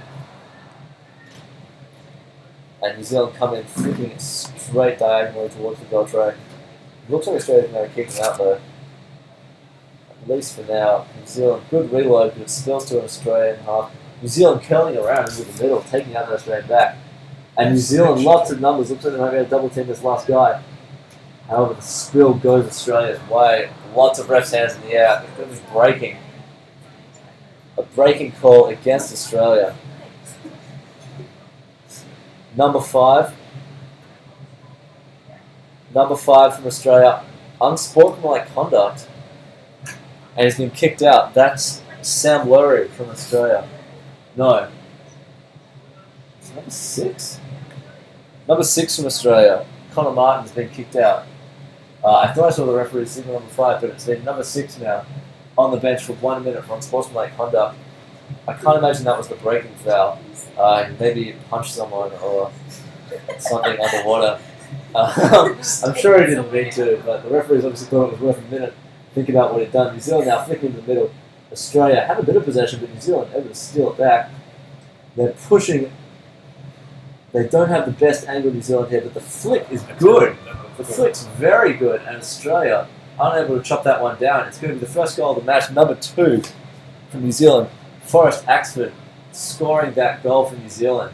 And New Zealand come in flicking it straight diagonally towards the goal track. Looks like Australia's going to kick them out though. At least for now. New Zealand, good reload, but it spills to an Australian half. New Zealand curling around into the middle, taking out the Australian back. And New Zealand, lots of numbers. Looks like they might be able to double team this last guy. However, the spill goes Australia's way. Lots of refs' hands in the air. They're going to be breaking. A breaking call against Australia. Number 5. Number 5 from Australia. Unsportsmanlike conduct. And he's been kicked out. That's Sam Lowry from Australia. No. It's number 6? Number 6 from Australia. Connor Martin's been kicked out. I thought I saw the referee signal number 5, but it's been number 6 now on the bench for 1 minute for unsportsmanlike conduct. I can't imagine that was the breaking foul. Maybe he punched someone or something underwater. I'm sure he didn't mean to, but the referees obviously thought it was worth a minute think about what he'd done. New Zealand now flicking in the middle. Australia had a bit of possession, but New Zealand able to steal it back. They're pushing. They don't have the best angle, New Zealand here, but the flick is good. The flick's very good, and Australia unable to chop that one down. It's going to be the first goal of the match, number 2 from New Zealand. Forrest Axford scoring that goal for New Zealand.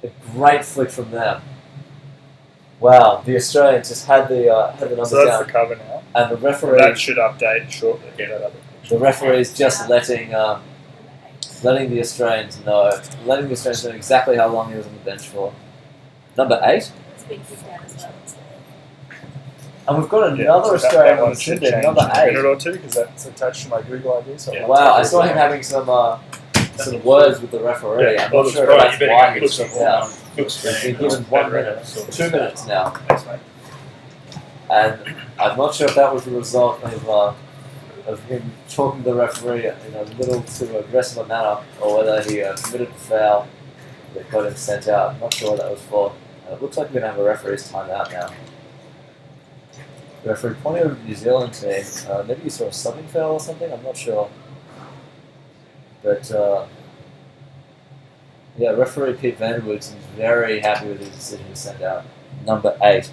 A great flick from them. Wow, the Australians just had the numbers So that's down, the cover now. and the referee. That should update shortly. The referee is just letting the Australians know, exactly how long he was on the bench for. Number 8, It's been kicked out as well. and we've got Yeah, another so Australian that on one the should trip there, change number in a minute 8. or two because that's attached to my Google ID. So Yeah. Wow, I saw him having some words with the referee. Yeah, I'm well, not sure that's if right, that's you better why go he look was some kicked out. Looks He's been very given nice. 1 minute, 2 minutes now, Thanks, mate. and I'm not sure if that was the result of him talking to the referee in a little too aggressive a manner, or whether he committed a foul that got him sent out. I'm not sure what that was for. It looks like we're going to have a referee's timeout now. The referee pointing over the New Zealand team. Maybe you saw a subbing foul or something, I'm not sure. But, yeah, referee Pete Vanderwood is very happy with his decision to send out number 8,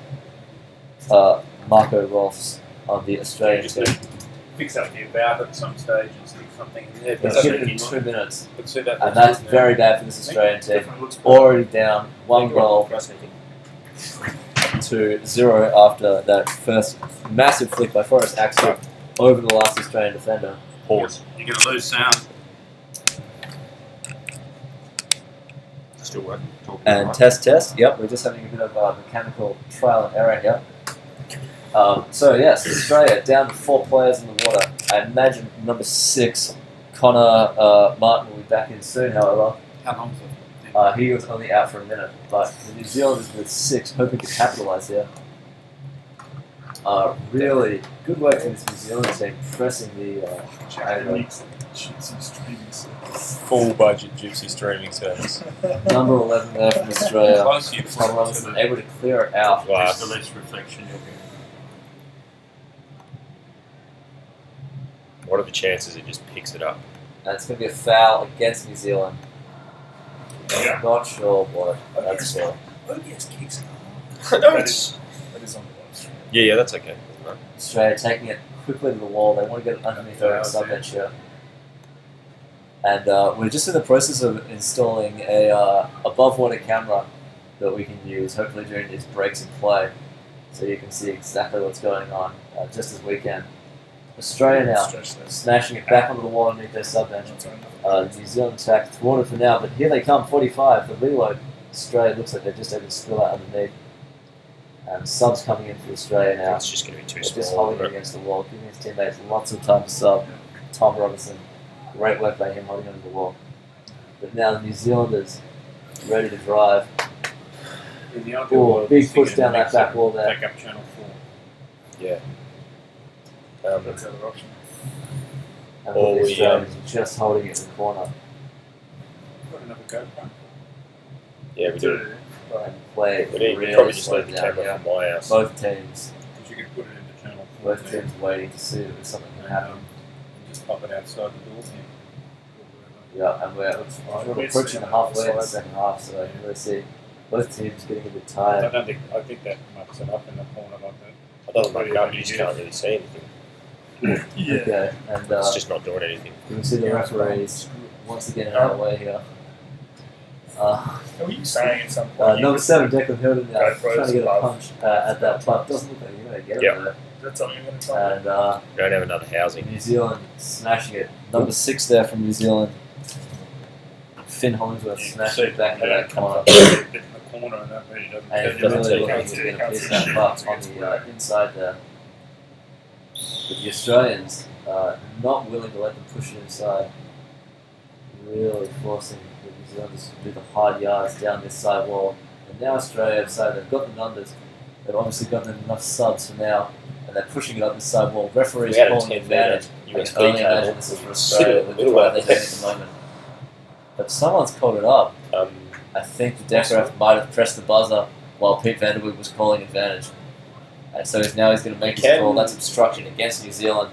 Marco Rolfs on the Australian team. Fix up the about at some stage and stick something in there. He's given him 2 minutes, But see, that and looks that's good now. very bad for this Australian team. Definitely looks better. Already down 1 goal Fascinating. to 0 after that first massive flick by Forrest Axford over the last Australian defender. Pause. You're going to lose sound. Still working. Talking And right. test. Yep, we're just having a bit of mechanical trial and error here. So yes, Australia down to 4 players in the water. I imagine number 6, Connor Martin, will be back in soon. However, How long's it? he was only out for a minute, but the New Zealanders with 6, hoping to capitalise here. Really good work from this New Zealand team, pressing the. Full budget gypsy streaming service. Number 11 there from Australia. Close you Tom Robinson able to clear it out. Glass. the less reflection you'll get. What are the chances it just picks it up? And it's going to be a foul against New Zealand. Yeah. Not sure what that's for. That is on the one. Yeah, that's okay. Australia taking it quickly to the wall. They want to get it underneath their sub bench here. And we're just in the process of installing a above water camera that we can use, hopefully during these breaks in play, so you can see exactly what's going on, just as we can. Australia now smashing it back onto the wall underneath their sub bench. New Zealand attack thwarted for now, but here they come, 45, the reload. Australia looks like they're just able to spill out underneath. And subs coming in for Australia now. It's just going to be too They're just small. holding it against the wall, giving his teammates lots of time to sub. Tom Robinson, great work by him holding onto the wall. But now the New Zealanders ready to drive. In the ideal Oh, world, big just think push of down the that next back wall there. Take up channel 4. Yeah. That's the other option. And Oh, the yeah. Australians just holding it in the corner Got another GoPro. Yeah, we do. and play We need, really probably just slow need the down camera here. from my house. Both teams, Because you could put it into channel 4. both teams waiting to see if something can happen. And just pop it outside the door here. Yeah, and we're approaching the halfway in the second half, so you really see both teams getting a bit tired. I think that mucks it up in the corner like that. It doesn't make up, you just can't really see anything. Okay, and It's just not doing anything. you can see the referees once again in our way here. What were you saying at some point? Number 7, Declan Hilden now GoPros trying to get a above. punch at that puck. Doesn't look like you're going to get Yep. it there. That's something you're going to try. And We don't have another housing. New Zealand smashing it. Number 6 there from New Zealand. Finn Hollingsworth smashing it back into that corner. A bit in the corner and that really doesn't And tell it's you really that. looking to get a piece of that puck on the inside there. But the Australians not willing to let them push it inside. Really forcing the New Zealanders to do the hard yards down this side wall. And now Australia have decided they've got the numbers. They've obviously got enough subs for now. And they're pushing it up the side wall. Referees We had a calling 10 advantage. meter I can only USB imagine cable. this is for Sit in Australia the with the middle drive of they're it. doing at the moment. But someone's called it up. I think the Deckcraft might have pressed the buzzer while Pete Vanderwood was calling advantage. And so now he's going to make his call. That's obstruction against New Zealand.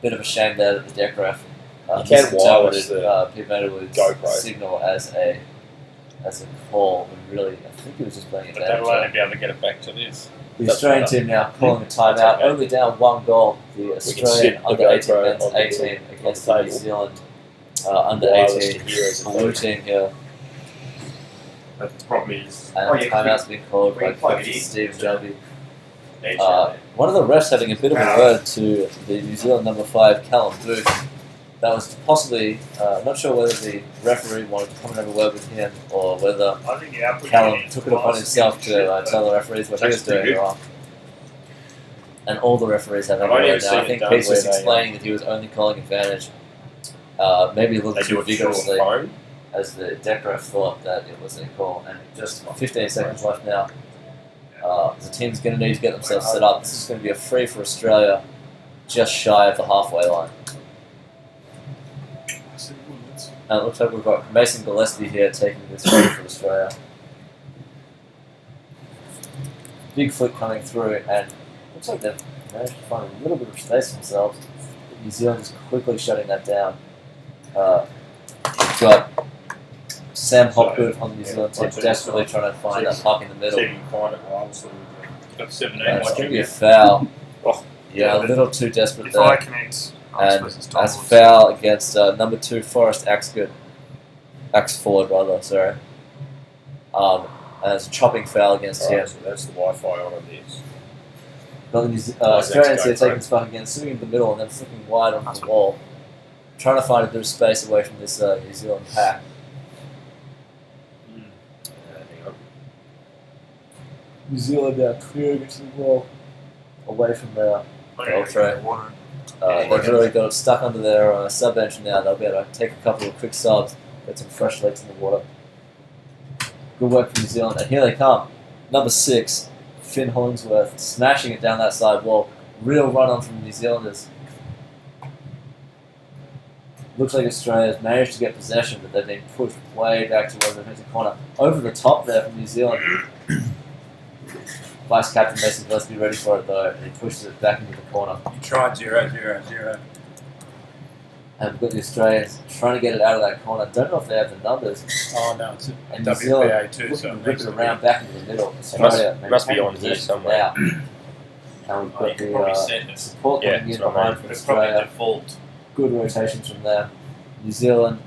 Bit of a shame there that the deck ref wireless Piedmont GoPro signal as a call. When really, I think he was just playing it But down. they will only be able to get it back to this. The Australian team now calling a timeout, only down 1 goal. The Australian under 18 men's 18 against the New Zealand under 18 blue team here. But the problem is, And timeout's been called by coach Steve Jubby. One of the refs having a bit of a word to the New Zealand number 5, Callum Booth. That was possibly, not sure whether the referee wanted to come and have a word with him or whether I think the output Callum took it upon himself to tell the referees what he was doing wrong. And all the referees have a word now. I think Pete's just explaining that he was only calling advantage, maybe a little too vigorously, as the deck ref thought that it was a call. And just 15 seconds left now. The team's going to need to get themselves set up. This is going to be a free for Australia, just shy of the halfway line. And it looks like we've got Mason Gillespie here taking this free for Australia. Big flick coming through, and looks like they've managed to find a little bit of space for themselves. But New Zealand is quickly shutting that down. We've got Sam Hopgood on the New Zealand team desperately trying to find that puck in the middle. see if you can find it. Well, so we've got 17 It's going to watching be a it. foul. Oh. Yeah, a little too desperate If I there. connect, And as a foul against number 2, Forrest Axgood. Axford, rather, sorry. And it's a chopping foul against him. So that's the Wi-Fi on this. Got the Australians here taking this puck again, sitting in the middle and then flicking wide onto the wall. Trying to find a bit of space away from this New Zealand pack. Hang on. New Zealand now clearing it to the wall. Away from their goal tray. They've really got it stuck under their sub bench now. They'll be able to take a couple of quick subs, get some fresh legs in the water. Good work from New Zealand. And here they come. Number 6, Finn Hollingsworth, smashing it down that side wall. Real run on from the New Zealanders. Looks like Australia's managed to get possession, but they've been pushed way back to where they've hit the corner. Over the top there from New Zealand. Vice Captain Mason Gillespie ready for it though, and he pushes it back into the corner. You tried 0-0-0. And we've got the Australians trying to get it out of that corner. Don't know if they have the numbers. Oh no, it's a And New Zealand WPA too, looking so to it rip makes it it around back into the middle. Must be maintaining on here possession somewhere. now. And we've got You probably the send it. support Yeah, coming in that's what I behind mean. from It's probably Australia. default. Good rotations from there. New Zealand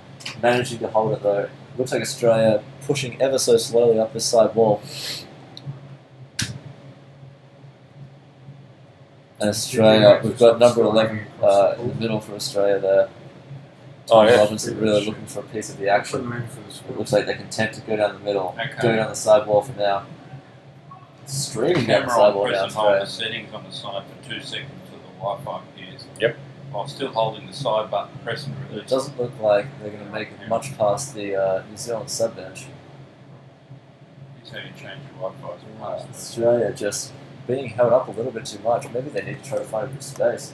managing to hold it though. Looks like Australia pushing ever so slowly up this side wall. And Australia, we've got number 11 in the middle for Australia there. Tom Robinson really looking for a piece of the action. It looks like they're content to go down the middle, go down the side wall for now. Streaming down the Camera side on wall now, press and hold Australia. the settings on the side for 2 seconds till the Wi-Fi appears. Yep. While still holding the side button, press and It release. doesn't look like they're going to make it much past the New Zealand sub bench. It's how you change your Wi-Fi as well. Australia just being held up a little bit too much. Maybe they need to try to find a bit of space.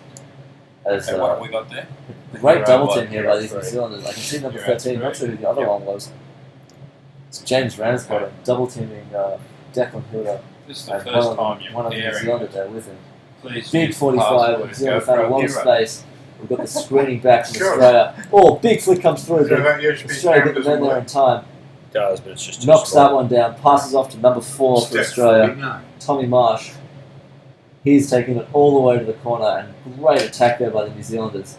As Okay, what have we got there? great double team Right, here by these New Zealanders. I can see number You're at 13. Not three. sure who the other one was. It's James Ransbottom double teaming Declan Hooter This is the and first time you're one of the New pairing. Zealanders there with him. Please Big use 45. password, New Zealand go found a for lot of hero. space. We've got the screening back from Sure. Australia. Oh, big flick comes through. But Australia get the men there in time. It does, but it's just too Knocks small. that one down. Passes off to number 4 for Australia. Tommy Marsh. He's taking it all the way to the corner, and great attack there by the New Zealanders.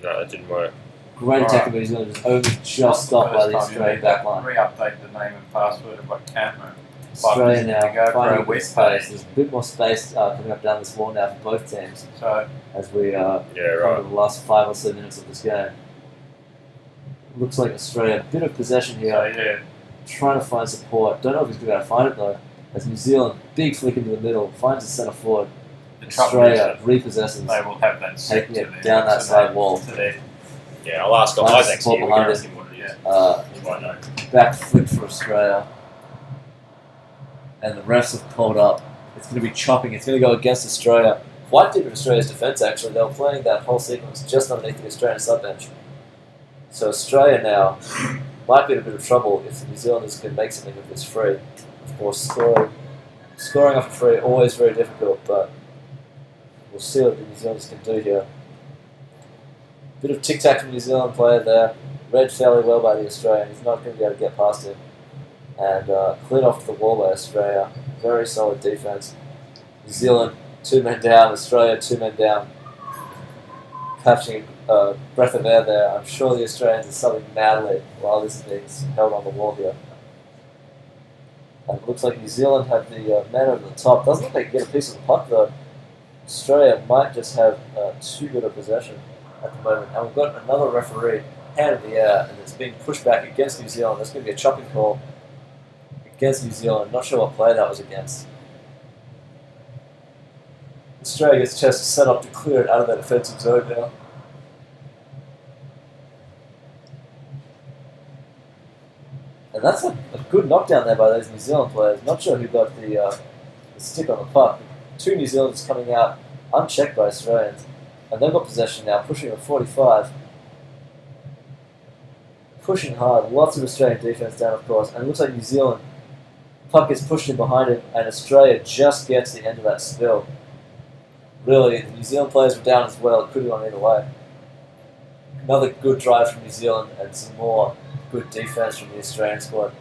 No, that didn't work. Great attack by the New Zealanders, only just stopped by the Australian back line. Re-update the name and password of what camera. Australia now Go for finding a a bit web of space. page. There's a bit more space coming up down this wall now for both teams So as we Yeah, come right. to the last 5 or so minutes of this game. Looks like Australia, a bit of possession here, yeah, trying to find support. Don't know if he's going to be able to find it though. As New Zealand, big flick into the middle, finds the centre forward. the trouble is Australia that repossesses. they will have that set Taking to it their, down that to side their- wall. To their, Yeah, I'll ask Nice Isaac support here. We behind can it. ask him what it is. yeah. You might know. Back flick for Australia. And the refs have called up. It's going to be chopping. It's going to go against Australia. Quite deep in Australia's defence, actually. They were playing that whole sequence just underneath the Australian sub-bench. So Australia now might be in a bit of trouble if the New Zealanders can make something of this free. Of course, scoring Scoring off a free, always very difficult, but we'll see what the New Zealanders can do here. Bit of tic-tac from New Zealand player there. Read fairly well by the Australian. He's not going to be able to get past him. And cleared off to the wall by Australia. Very solid defence. New Zealand, 2 men down. Australia, 2 men down. Catching a breath of air there. I'm sure the Australians are subbing madly while this is being held on the wall here. And it looks like New Zealand have the man over the top. Doesn't look like they can get a piece of the puck though. Australia might just have too good a possession at the moment. And we've got another referee hand in the air, and it's being pushed back against New Zealand. There's going to be a chopping call against New Zealand. Not sure what play that was against. Australia gets a chance to set up to clear it out of that defensive zone now. And that's a good knockdown there by those New Zealand players. Not sure who got the stick on the puck. 2 New Zealanders coming out unchecked by Australians. And they've got possession now, pushing at 45. Pushing hard, lots of Australian defence down, of course. And it looks like New Zealand, puck gets pushed in behind it, and Australia just gets the end of that spill. Really, the New Zealand players were down as well. It could have gone either way. Another good drive from New Zealand, and some more good defence from the Australian squad.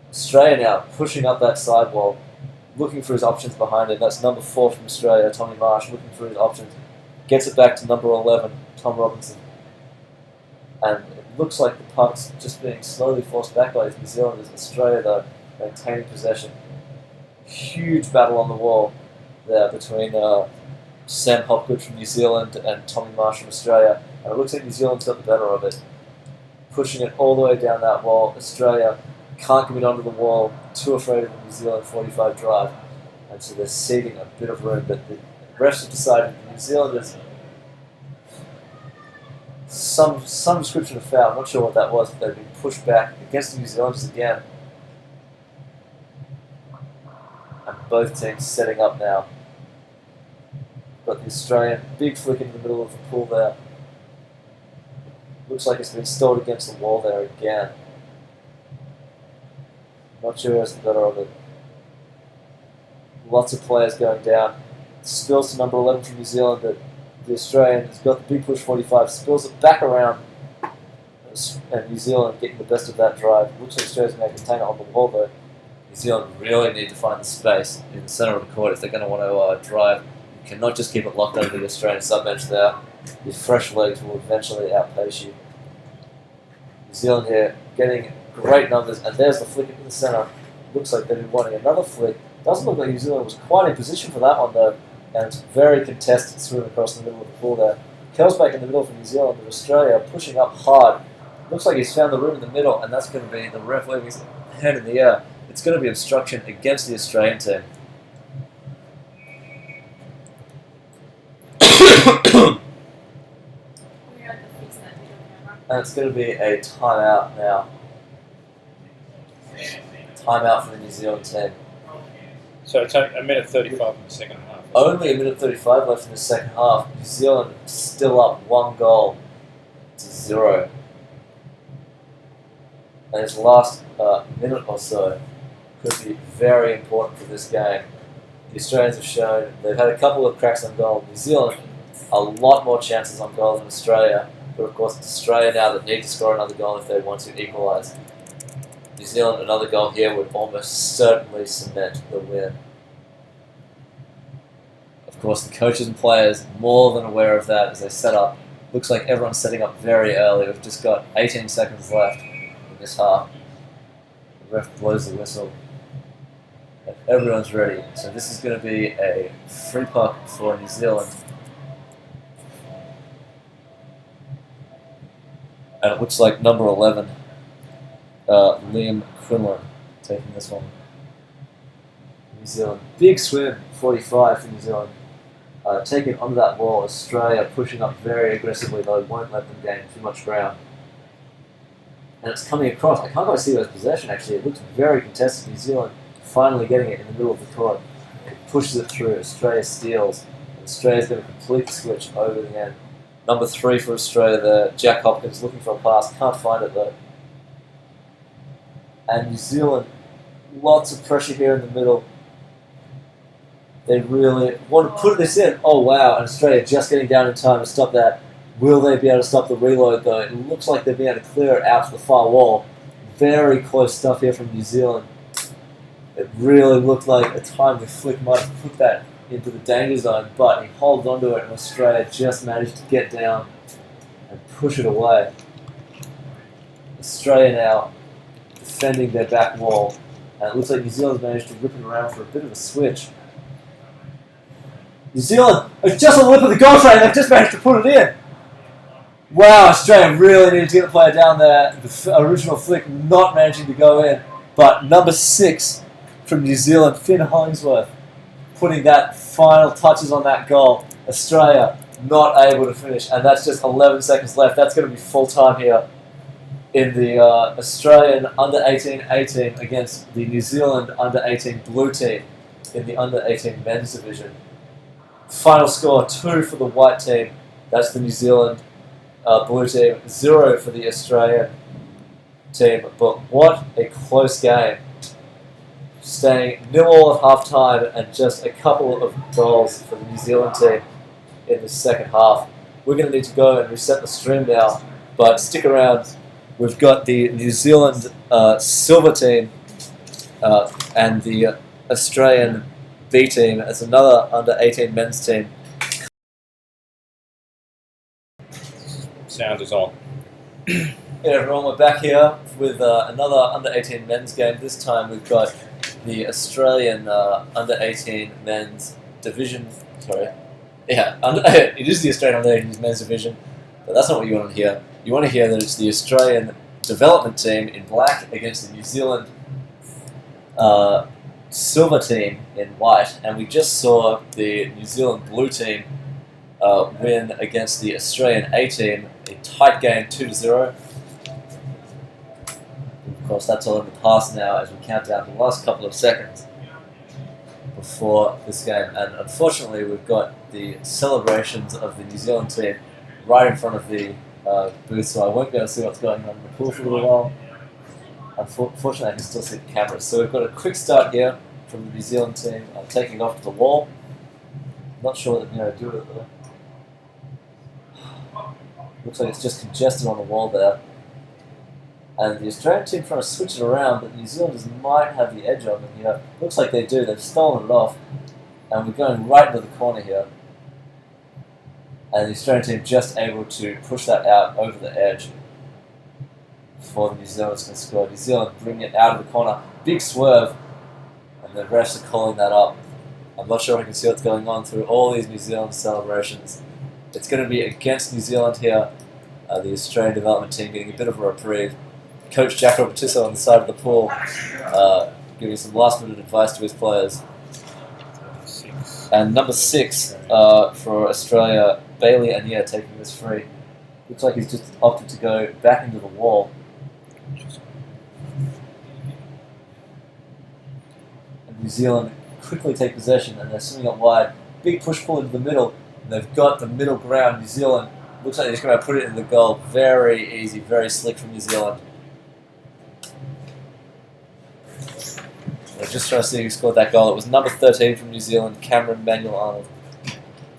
Australia now pushing up that sidewall, looking for his options behind it. That's number 4 from Australia, Tommy Marsh, looking for his options. Gets it back to number 11, Tom Robinson. And it looks like the puck's just being slowly forced back by the New Zealanders. Australia, though, maintaining possession. Huge battle on the wall there between Sam Hopgood from New Zealand and Tommy Marsh from Australia. And it looks like New Zealand's got the better of it. Pushing it all the way down that wall. Australia can't commit onto the wall, too afraid of the New Zealand 45 drive. And so they're ceding a bit of room, but the refs have decided the New Zealanders some description of foul. I'm not sure what that was, but they've been pushed back against the New Zealanders again. And both teams setting up now. Got the Australian big flick into the middle of the pool there. Looks like it's been stalled against the wall there again. Not sure who has the better of it. Lots of players going down. Spills to number 11 from New Zealand, but the Australian has got the big push 45, spills it back around, and New Zealand getting the best of that drive. Looks like Australia's going to contain it on the wall though. New Zealand really need to find the space in the centre of the court if they're going to want to drive. You cannot just keep it locked under the Australian sub-bench there. Your fresh legs will eventually outpace you. New Zealand here getting great numbers, and there's the flick into the centre. Looks like they've been wanting another flick. Doesn't look like New Zealand was quite in position for that one though, and it's very contested swim across the middle of the pool there. Kel's back in the middle for New Zealand, but Australia pushing up hard. Looks like he's found the room in the middle, and that's going to be the ref waving his hand in the air. It's going to be obstruction against the Australian team. And it's going to be a timeout now. Timeout for the New Zealand team. So it's a minute 35 in the second half. Only a minute 35 left in the second half. New Zealand still up 1 goal to 0. And his last minute or so could be very important for this game. The Australians have shown they've had a couple of cracks on goal. New Zealand, a lot more chances on goal than Australia. But of course, it's Australia now that need to score another goal if they want to equalise. New Zealand, another goal here would almost certainly cement the win. Of course, the coaches and players more than aware of that as they set up. Looks like everyone's setting up very early. We've just got 18 seconds left in this half. The ref blows the whistle. And everyone's ready. So this is going to be a free puck for New Zealand. And it looks like number 11, Liam Quinlan, taking this one. New Zealand, big swim, 45 for New Zealand. Taking onto that wall, Australia pushing up very aggressively, though won't let them gain too much ground. And it's coming across. I can't quite see where's possession actually. It looks very contested. New Zealand finally getting it in the middle of the court. It pushes it through. Australia steals. And Australia's going to complete the switch over the end. Number 3 for Australia there, Jack Hopkins looking for a pass, can't find it though. And New Zealand lots of pressure here in the middle. They really want to put this in. Oh wow, and Australia just getting down in time to stop that. Will they be able to stop the reload though? It looks like they'll be able to clear it out to the far wall. Very close stuff here from New Zealand. It really looked like a time where Flick might have put that into the danger zone, but he holds onto it and Australia just managed to get down and push it away. Australia now defending their back wall, and it looks like New Zealand's managed to rip it around for a bit of a switch. New Zealand, it's just on the lip of the goal train, they've just managed to put it in. Wow, Australia really needed to get the player down there. The original Flick not managing to go in, but number 6 from New Zealand, Finn Hollingsworth, putting that final touches on that goal. Australia not able to finish, and that's just 11 seconds left. That's going to be full time here in the Australian under-18 team against the New Zealand under-18 blue team in the under-18 men's division. Final score 2 for the white team. That's the New Zealand blue team. 0 for the Australian team. But what a close game. Staying 0-0 at half time and just a couple of goals for the New Zealand team in the second half. We're going to need to go and reset the stream now, but stick around. We've got the New Zealand silver team and the Australian B team as another under-18 men's team. Sound is on. Yeah, everyone, we're back here with another under-18 men's game. This time we've got the Australian under-18 men's division. Sorry. Yeah, it is the Australian under-18 men's division, but that's not what you want to hear. You want to hear that it's the Australian development team in black against the New Zealand silver team in white, and we just saw the New Zealand blue team win against the Australian A team, a tight game 2-0. Of course, that's all in the past now as we count down the last couple of seconds before this game. And unfortunately, we've got the celebrations of the New Zealand team right in front of the booth, so I won't be able to see what's going on in the pool for a little while. Unfortunately, I can still see the cameras. So we've got a quick start here from the New Zealand team, taking off to the wall. Not sure what they're going to do with it though. Looks like it's just congested on the wall there. And the Australian team trying to switch it around, but the New Zealanders might have the edge on them here. Looks like they do. They've stolen it off. And we're going right into the corner here. And the Australian team just able to push that out over the edge before the New Zealanders can score. New Zealand bring it out of the corner. Big swerve. And the refs are calling that up. I'm not sure if I can see what's going on through all these New Zealand celebrations. It's going to be against New Zealand here. The Australian development team getting a bit of a reprieve. Coach Jack Robertiso on the side of the pool giving some last-minute advice to his players. And number 6 for Australia, Bailey Anier taking this free. Looks like he's just opted to go back into the wall. And New Zealand quickly take possession and they're swinging up wide. Big push-pull into the middle. And they've got the middle ground. New Zealand looks like they're just going to put it in the goal. Very easy, very slick from New Zealand. We're just trying to see who scored that goal. It was number 13 from New Zealand, Cameron Manuel-Arnold,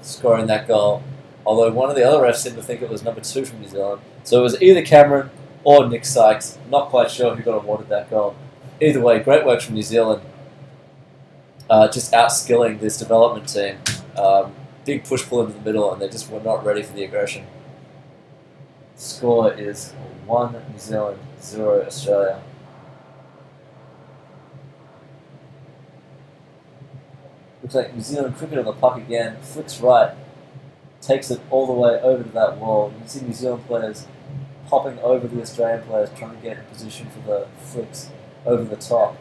scoring that goal. Although one of the other refs seemed to think it was number 2 from New Zealand. So it was either Cameron or Nick Sykes. Not quite sure who got awarded that goal. Either way, great work from New Zealand. Just outskilling this development team. Big push-pull into the middle, and they just were not ready for the aggression. Score is 1 New Zealand, 0 Australia. Looks like New Zealand cricket on the puck again, flicks right, takes it all the way over to that wall. You can see New Zealand players popping over the Australian players, trying to get in position for the flicks over the top.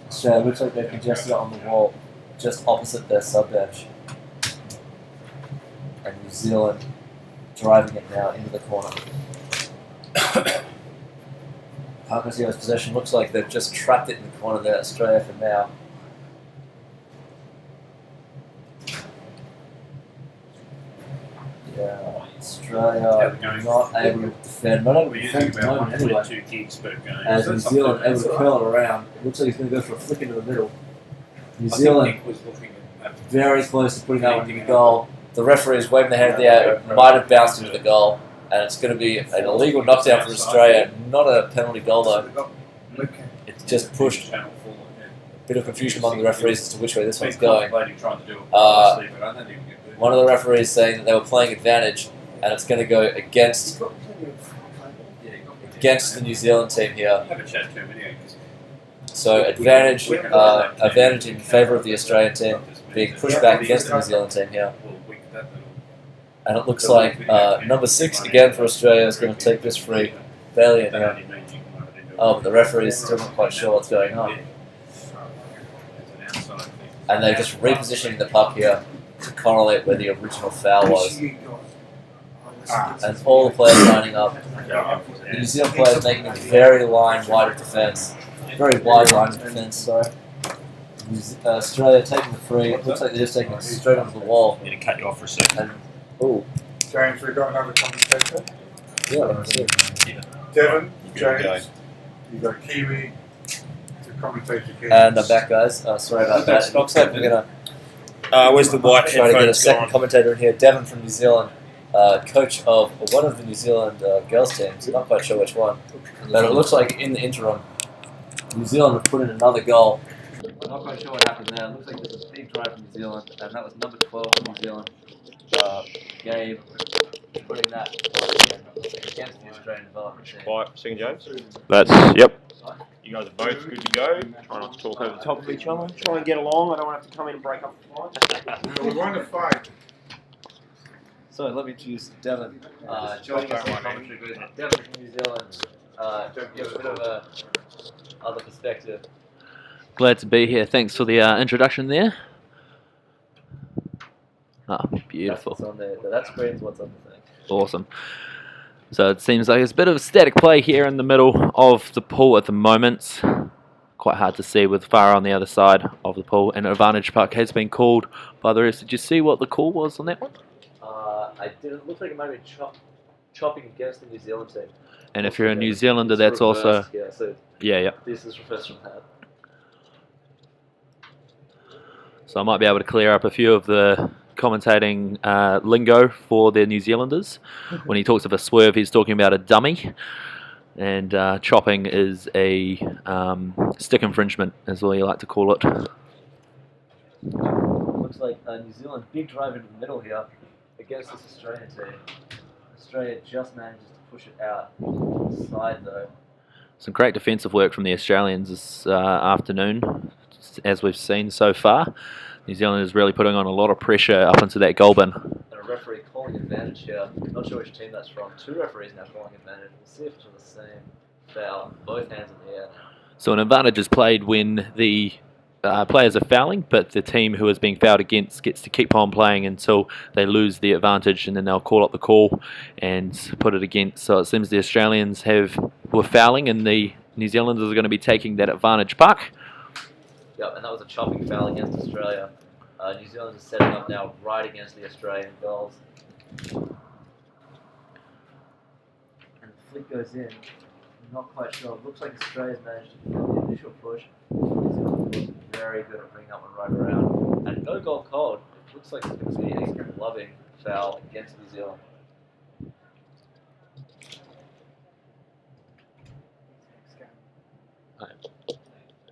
Australia looks like they've congested it on the wall, just opposite their sub-bench. And New Zealand driving it now into the corner. Papazios possession looks like they've just trapped it in the corner there, Australia for now. Yeah, Australia not able to defend. Not able to We're defend using at the moment about anyway. 1.2 gigs per game. As So New that's Zealand something able to that's curl it around. It looks like he's going to go for a flick into the middle. New I think Zealand Nick was looking at very close to putting that one in the goal. The referee is waving their hand in the air. It might have bounced into the goal. And it's going to be an illegal knockdown for Australia. Not a penalty goal though. It's just pushed Channel 4. a bit of confusion among the referees as to which way this one's He's going. contemplating trying to do it honestly, but I don't think he'll get One of the referees saying that they were playing advantage, and it's going to go against the New Zealand team here. Have a chat to him anyway. 'Cause So advantage in favour of the Australian team, being pushed back against the New Zealand team here. we'll weak that little. And it looks like number 6 again for Australia is going to take this free. Bailey in That here. only means you can run it into Oh, but the referee is still not quite sure what's going on. It's an outside thing. And they're just repositioning the puck here to correlate where the original foul was. And all the players lining up. The New Zealand players making a very wide of defence. Very wide line of defence, sorry. Australia taking the free. It looks like they're just taking it straight onto the wall. I'm going to cut you off for a second. And, ooh, James, we've got another commentator. yeah, that's it. Devon, Good James, you've got Kiwi to commentate the game. And I'm back, guys. Sorry about that. It looks like we're going to Where's the white try to get a headphones second gone? commentator in here. Devon from New Zealand, coach of one of the New Zealand girls teams. Not quite sure which one. But it looks like in the interim, New Zealand have put in another goal. I'm not quite sure what happened there. It looks like there's a big drive from New Zealand, and that was number 12 from New Zealand, Gabe, putting that against the Australian development team. Quiet for a second, James. That's, yep. You guys are both good to go. Try not to talk over the top of each other. Try and get along. I don't want to have to come in and break up the fight. We won the fight. So let me introduce Devon. Joining us in the commentary booth. Devon from New Zealand. Give a bit of a other perspective. Glad to be here. Thanks for the introduction there. Oh, beautiful. That's what's on there. That screen's what's on the thing. Awesome. So it seems like there's a bit of static play here in the middle of the pool at the moment. Quite hard to see with Farah on the other side of the pool. And an advantage puck has been called by the refs. Did you see what the call was on that one? I didn't. Look like it might be chopping against the New Zealand team. And if you're a New Zealander, It's that's also... reversed, yeah, so Yeah. this is reversed from that. So I might be able to clear up a few of the commentating lingo for the New Zealanders. When he talks of a swerve, he's talking about a dummy. And chopping is a stick infringement, is what you like to call it. Looks like New Zealand big drive into the middle here against this Australian team. Australia just manages to push it out to the side though. Some great defensive work from the Australians this afternoon, as we've seen so far. New Zealand is really putting on a lot of pressure up into that goal bin. And a referee calling advantage here. Not sure which team that's from. 2 referees now calling advantage. We'll see if it's for the same foul. Both hands in the air now. So an advantage is played when the players are fouling, but the team who is being fouled against gets to keep on playing until they lose the advantage, and then they'll call up the call and put it against. So it seems the Australians were fouling, and the New Zealanders are going to be taking that advantage puck. Yep, and that was a chopping foul against Australia. New Zealand is setting up now right against the Australian goals. And the flick goes in. I'm not quite sure. It looks like Australia's managed to get the initial push. New Zealand was very good at bringing that one right around. And no goal called. It looks like it's going to be a gloving foul against New Zealand.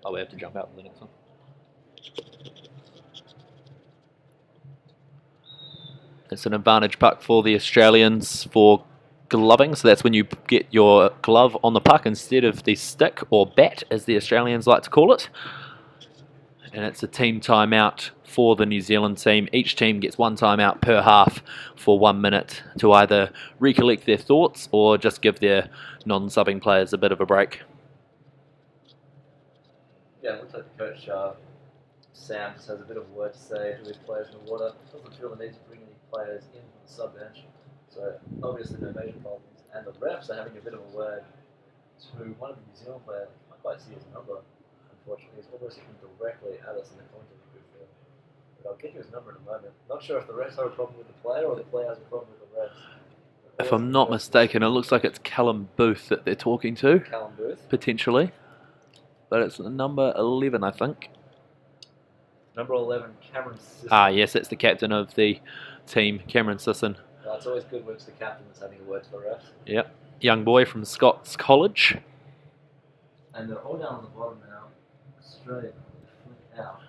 Oh, we have to jump out for the next one. It's an advantage puck for the Australians for gloving, so that's when you get your glove on the puck instead of the stick or bat, as the Australians like to call it. And it's a team timeout for the New Zealand team. Each team gets 1 timeout per half for 1 minute to either recollect their thoughts or just give their non-subbing players a bit of a break. Yeah, it looks like the coach, Sam, just has a bit of a word to say to his players in the water. Doesn't feel the need to bring any players in from the sub bench. So obviously no major problems. And the refs are having a bit of a word to one of the New Zealand players. I can't quite see his number, unfortunately. He's almost looking directly at us in the commentary booth there. But I'll get you his number in a moment. Not sure if the refs have a problem with the player or the player has a problem with the refs. If I'm not mistaken, it looks like it's Callum Booth that they're talking to, Callum Booth. potentially. But it's number 11, I think. Number 11, Cameron Sisson. Ah, yes, that's the captain of the team, Cameron Sisson. It's always good when it's the captain that's having a word for the refs. Yep, young boy from Scots College. And they're all down on the bottom now. Straight, flick out.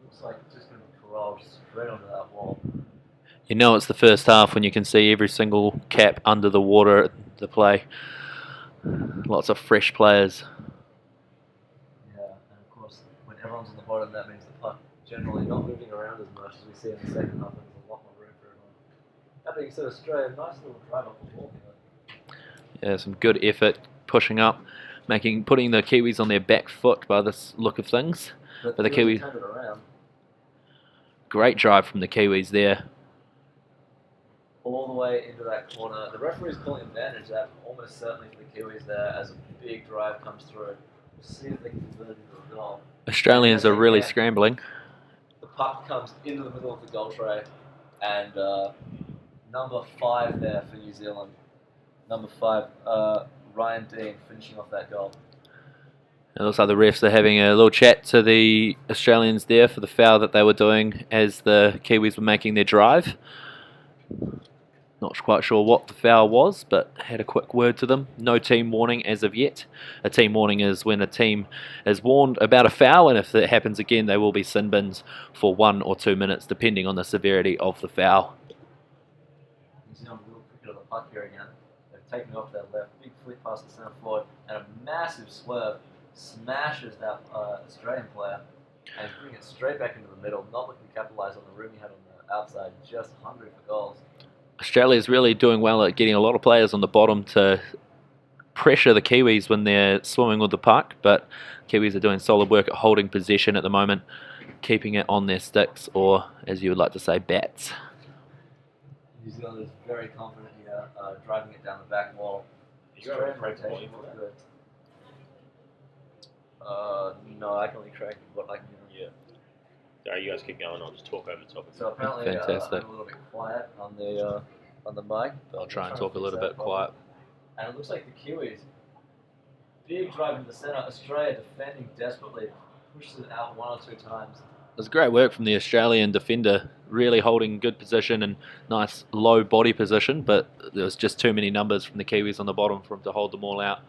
Looks like it's just going to be corralled straight onto that wall. You know it's the first half when you can see every single cap under the water at the play. Lots of fresh players. Yeah, and of course, when everyone's on the bottom, that means the puck generally not moving around as much as we see in the second half. There's a lot more room for everyone. That being said, Australia, nice little drive up the wall here. Yeah, some good effort pushing up, putting the Kiwis on their back foot by this look of things. But the they Kiwi, turned it around. great drive from the Kiwis there. All the way into that corner. The referee's calling advantage that almost certainly for the Kiwis there as a big drive comes through. We'll see if they can convert it into a goal. Australians are really scrambling. The puck comes into the middle of the goal tray, and number 5 there for New Zealand. Number 5, Ryan Dean finishing off that goal. It looks like the refs are having a little chat to the Australians there for the foul that they were doing as the Kiwis were making their drive. Not quite sure what the foul was, but had a quick word to them. No team warning as of yet. A team warning is when a team is warned about a foul, and if it happens again, they will be sin bins for 1 or 2 minutes, depending on the severity of the foul. New Zealand a little quicker to the puck here again. They've taken it off that left, big flick past the centre forward, and a massive swerve smashes that Australian player and bring it straight back into the middle. Not looking to capitalise on the room he had on the outside, just hungry for goals. Australia is really doing well at getting a lot of players on the bottom to pressure the Kiwis when they're swimming with the puck, but Kiwis are doing solid work at holding possession at the moment, keeping it on their sticks, or as you would like to say, bats. New Zealand is very confident here, driving it down the back wall. Australian rotation looks good. No, I can only track what I can do. Yeah. So you guys keep going. I'll just talk over the top. So apparently, Fantastic. I'm a little bit quiet on the mic. But I'll try and we're talk a trying to little fix bit that problem. quiet. And it looks like the Kiwis, big drive into the centre. Australia defending desperately, pushes it out 1 or 2 times. It was great work from the Australian defender, really holding good position and nice low body position, but there was just too many numbers from the Kiwis on the bottom for him to hold them all out.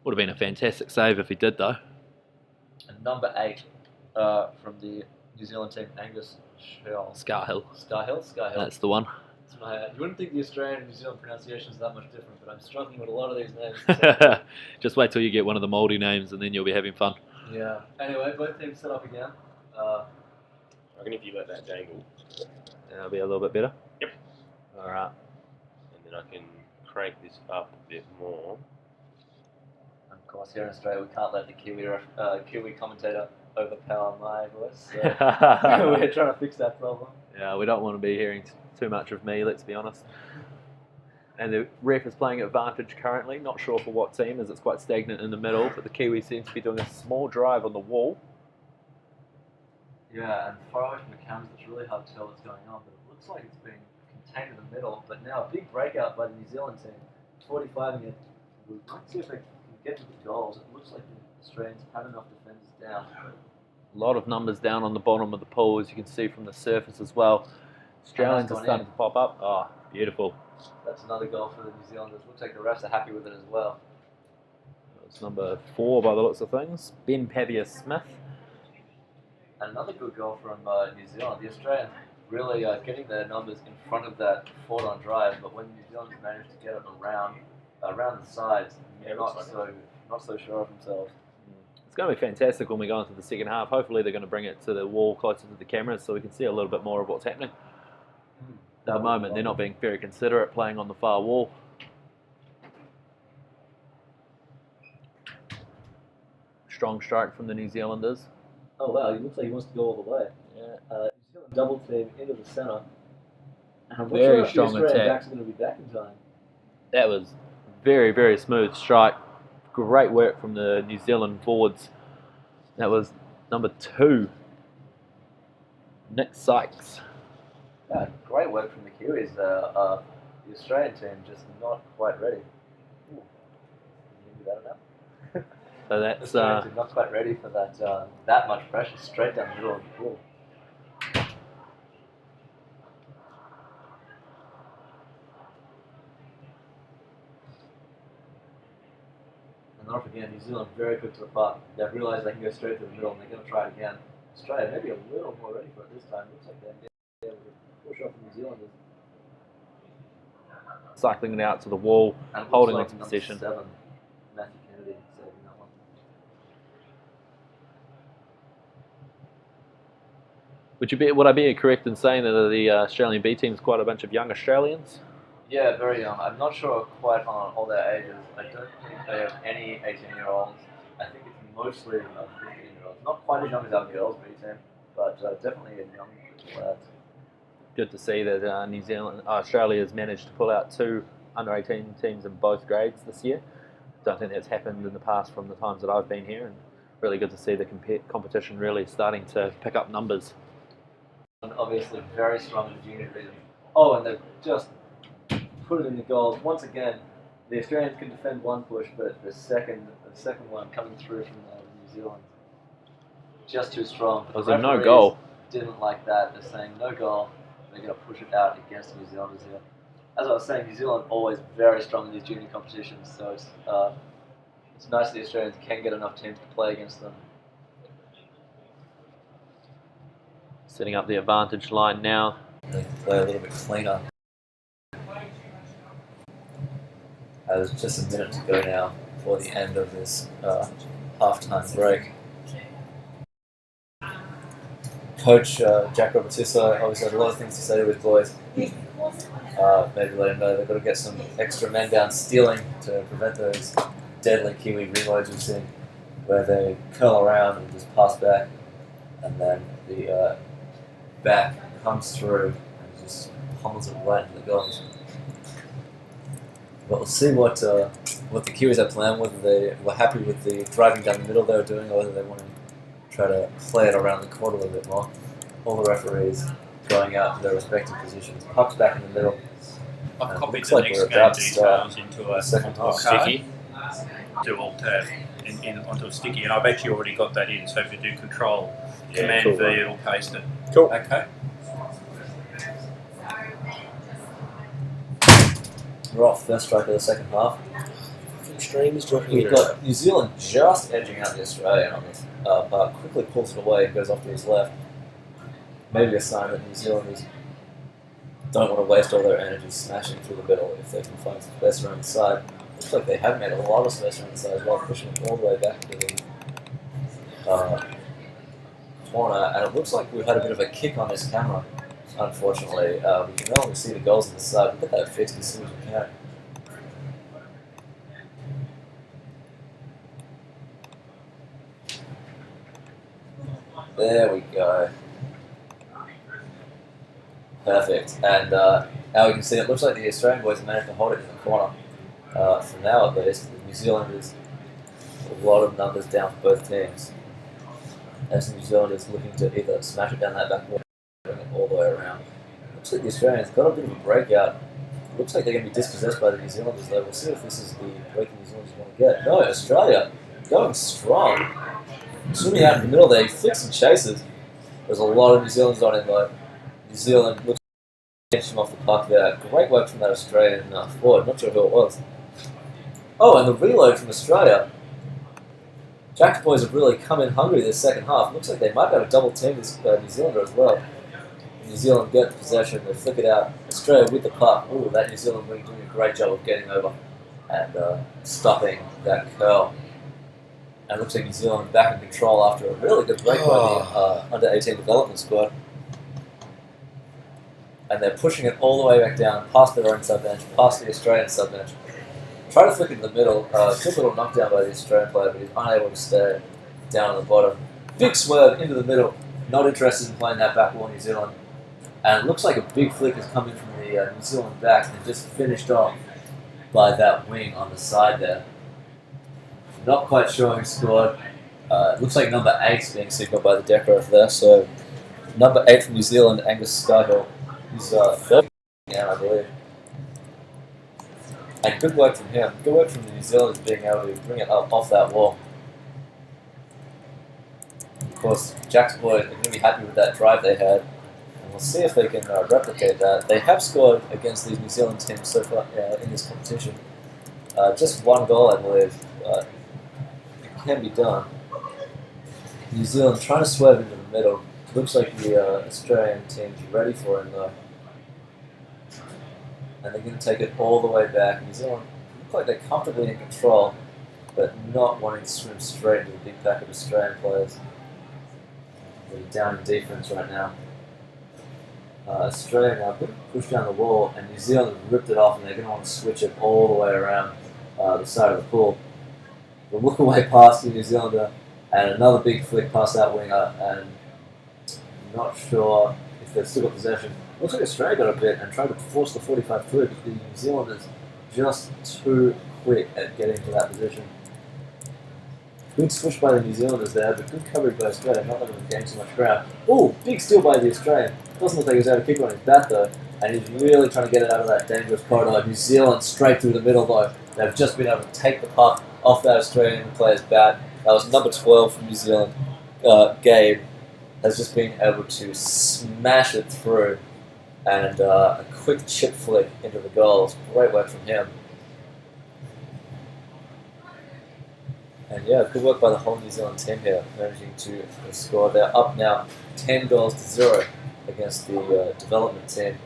Would have been a fantastic save if he did, though. And number 8 from the New Zealand team, Angus Scarhill. Scarhill? That's the one. You wouldn't think the Australian and New Zealand pronunciation is that much different, but I'm struggling with a lot of these names. Just wait till you get one of the mouldy names and then you'll be having fun. Yeah. Anyway, both teams set up again. I reckon if you let that dangle, That'll be a little bit better. Yep. Alright. and then I can crank this up a bit more. Of course, here in Australia, we can't let the Kiwi commentator overpower my voice. So we're trying to fix that problem. Yeah, we don't want to be hearing too much of me, let's be honest. And the ref is playing advantage currently. Not sure for what team, as it's quite stagnant in the middle, but the Kiwi seems to be doing a small drive on the wall. Yeah, and far away from the cameras, it's really hard to tell what's going on, but it looks like it's being contained in the middle. But now a big breakout by the New Zealand team, 45 again. We might see if they can get to the goals. It looks like the Australians have enough defenders down. A lot of numbers down on the bottom of the pool, as you can see from the surface as well. Australians are starting to pop up. Oh, beautiful. That's another goal for the New Zealanders. Looks like the refs are happy with it as well. That's number 4 by the looks of things. Ben Pavia-Smith. And another good goal from New Zealand. The Australians really getting their numbers in front of that forward-on drive, but when New Zealanders managed to get it around the sides, they're not so sure of themselves. It's going to be fantastic when we go into the second half. Hopefully they're going to bring it to the wall closer to the cameras so we can see a little bit more of what's happening. At the moment, they're not being very considerate playing on the far wall. Strong strike from the New Zealanders. Oh wow, he looks like he wants to go all the way. Yeah. New Zealand double team into the centre. And I'm not Very sure if strong the Australian attack. backs are going to be back in time. That was very, very smooth strike. Great work from the New Zealand forwards. That was number 2. Nick Sykes. Yeah, great work from the Kiwis. The Australian team just not quite ready. Ooh, can you do that enough? So that's Australian team not quite ready for that much pressure straight down the middle of the pool. And off again, New Zealand very quick to the puck. They've realised they can go straight to the middle and they're going to try it again. Australia maybe a little more ready for it this time. Looks like they're able to push off the New Zealanders. cycling it out to the wall, And holding looks onto like possession. number 7, Matthew Kennedy, saving that one. Would I be correct in saying that the Australian B team is quite a bunch of young Australians? Yeah, very young. I'm not sure quite on all their ages. I don't think they have any 18-year-olds. I think it's mostly 15-year-olds. Not quite as young as our girls B team, but definitely a young lads. Good to see that Australia has managed to pull out 2 under-18 teams in both grades this year. Don't think that's happened in the past from the times that I've been here, and really good to see the competition really starting to pick up numbers. And obviously very strong in the junior division. Oh, and they've just put it in the goals. Once again, the Australians can defend one push, but the second one coming through from New Zealand, just too strong. It was a no goal. Didn't like that. They're saying no goal. They're going to push it out against the New Zealanders here. As I was saying, New Zealand always very strong in these junior competitions, so it's nice that the Australians can get enough teams to play against them. Setting up the advantage line now. They can play a little bit cleaner. There's just a minute to go now before the end of this half-time break. Coach Jack Robertiso obviously had a lot of things to say to his boys. Maybe let him know they've got to get some extra men down stealing to prevent those deadly Kiwi reloads we've seen, where they curl around and just pass back, and then the back comes through and just pummels it right into the goals. But we'll see what the Kiwis have planned, whether they were happy with the driving down the middle they were doing, or whether they want to try to play it around the court a little bit more. All the referees going out to their respective positions. Puck's back in the middle. I've copied looks the like next we're game about to start details into a second half. sticky. Do alt tab onto a sticky, and I've actually already got that in. So if you do Control Command cool, V, right. it'll paste it. Cool. Okay. We're off first strike of the second half. Stream is dropping We've got New Zealand just edging out the Australian on this. But quickly pulls it away and goes off to his left. Maybe a sign that New Zealanders don't want to waste all their energy smashing through the middle if they can find some space around the side. Looks like they have made a lot of space around the side while pushing it all the way back to the corner. And it looks like we've had a bit of a kick on this camera, unfortunately. We can no longer see the goals on the side. We'll get that fixed as soon as we can. There we go. Perfect. And now we can see it looks like the Australian boys have managed to hold it in the corner. For now at least, the New Zealanders, a lot of numbers down for both teams. As the New Zealanders looking to either smash it down that back wall or bring it all the way around. Looks like the Australians got a bit of a breakout. Looks like they're going to be dispossessed by the New Zealanders though. We'll see if this is the break the New Zealanders want to get. No, Australia going strong. Swimming out in the middle there, he flicks and chases. There's a lot of New Zealanders on him though. New Zealand looks like him off the puck there. Great work from that Australian forward. Not sure who it was. Oh, and the reload from Australia. Jack's boys have really come in hungry this second half. Looks like they might be able to double team this New Zealander as well. New Zealand get possession, they flick it out. Australia with the puck. Ooh, that New Zealand wing doing a great job of getting over and stopping that curl. And it looks like New Zealand back in control after a really good break by the under-18 development squad. And they're pushing it all the way back down, past their own sub-bench, past the Australian sub-bench. Try to flick it in the middle. Good little knockdown by the Australian player, but he's unable to stay down at the bottom. Big swerve into the middle. Not interested in playing that back wall, New Zealand. And it looks like a big flick has come in from the New Zealand back and just finished off by that wing on the side there. Not quite sure who scored. It looks like number 8's being signalled by the deck ref there, so Number 8 from New Zealand, Angus Skyhill. He's third now, I believe. And good work from him. Good work from the New Zealanders being able to bring it up off that wall. Of course, Jack's boys are going to be happy with that drive they had. And we'll see if they can replicate that. They have scored against these New Zealand teams so far in this competition. Just one goal, I believe. But it can be done. New Zealand trying to swerve into the middle. Looks like the Australian team's ready for him though. And they're going to take it all the way back. New Zealand look like they're comfortably in control, but not wanting to swim straight into the big pack of Australian players. They're down in defense right now. Australia now pushed down the wall, and New Zealand ripped it off, and they're going to want to switch it all the way around the side of the pool. They'll look away past the New Zealander, and another big flick past that winger, and I'm not sure if they've still got possession. Looks like Australia got a bit and tried to force the 45 through, but the New Zealanders just too quick at getting to that position. Good switch by the New Zealanders there, but good coverage by Australia, not letting them gain so much ground. Oh, big steal by the Australian. Doesn't look like he's able to keep it on his bat though, and he's really trying to get it out of that dangerous corridor. New Zealand straight through the middle though. They've just been able to take the puck off that Australian player's bat. That was number 12 from New Zealand. Gabe has just been able to smash it through, and a quick chip flick into the goals. Great work from him. And yeah, good work by the whole New Zealand team here, managing to score. They're up now 10 goals to 0 against the development team.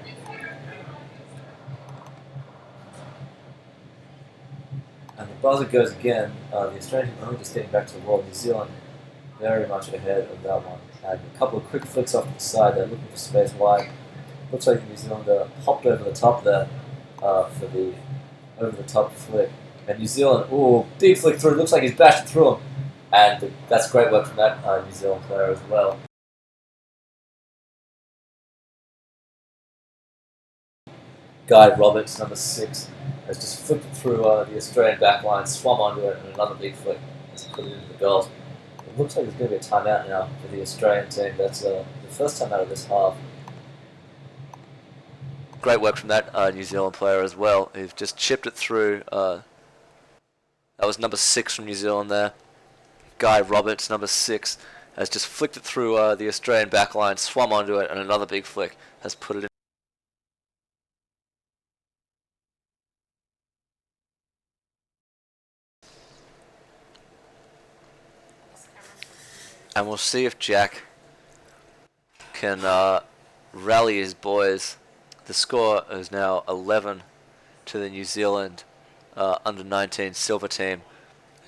And the buzzer goes again. The Australian team only just getting back to the wall. New Zealand very much ahead of that one. And a couple of quick flicks off to the side. They're looking for space wide. Looks like New Zealander popped over the top there for the over-the-top flick. And New Zealand, ooh, big flick through. Looks like he's bashed it through him. And that's great work from that New Zealand player as well. Guy Roberts, number 6, has just flipped it through the Australian back line, swum onto it, and another big flick has put it into the goals. It looks like there's going to be a timeout now for the Australian team. That's the first time out of this half. Great work from that New Zealand player as well, who've just chipped it through. That was number 6 from New Zealand there. Guy Roberts, number 6, has just flicked it through the Australian back line, swum onto it, and another big flick has put it in. And we'll see if Jack can rally his boys. The score is now 11 to the New Zealand under-19 silver team,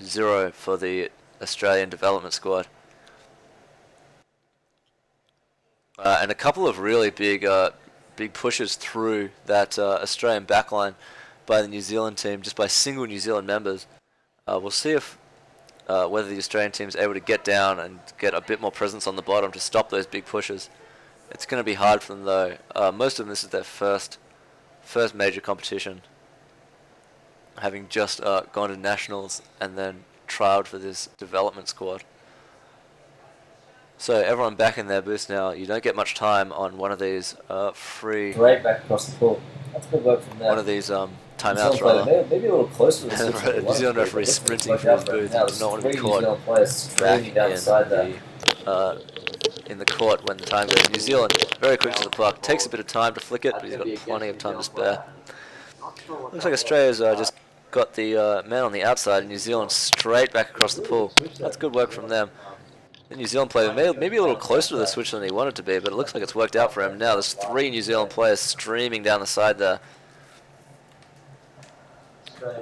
0 for the Australian development squad. And a couple of really big pushes through that Australian backline by the New Zealand team, just by single New Zealand members. We'll see if whether the Australian team is able to get down and get a bit more presence on the bottom to stop those big pushes. It's going to be hard for them though. Most of them, this is their first major competition, having just gone to nationals and then trialed for this development squad. So everyone back in their booths now. You don't get much time on one of these free. Great back across the pool. That's good work from there. One of these timeouts rather. Maybe a little closer to the New Zealand referee sprinting from his booth. He did not want to be caught back in the court when the time goes. New Zealand very quick to the puck. Takes a bit of time to flick it, but he's got plenty of time to spare. Looks like Australia's just got the man on the outside, and New Zealand straight back across the pool. That's good work from them. The New Zealand player maybe a little closer to the switch than he wanted to be, but it looks like it's worked out for him. Now there's 3 New Zealand players streaming down the side there.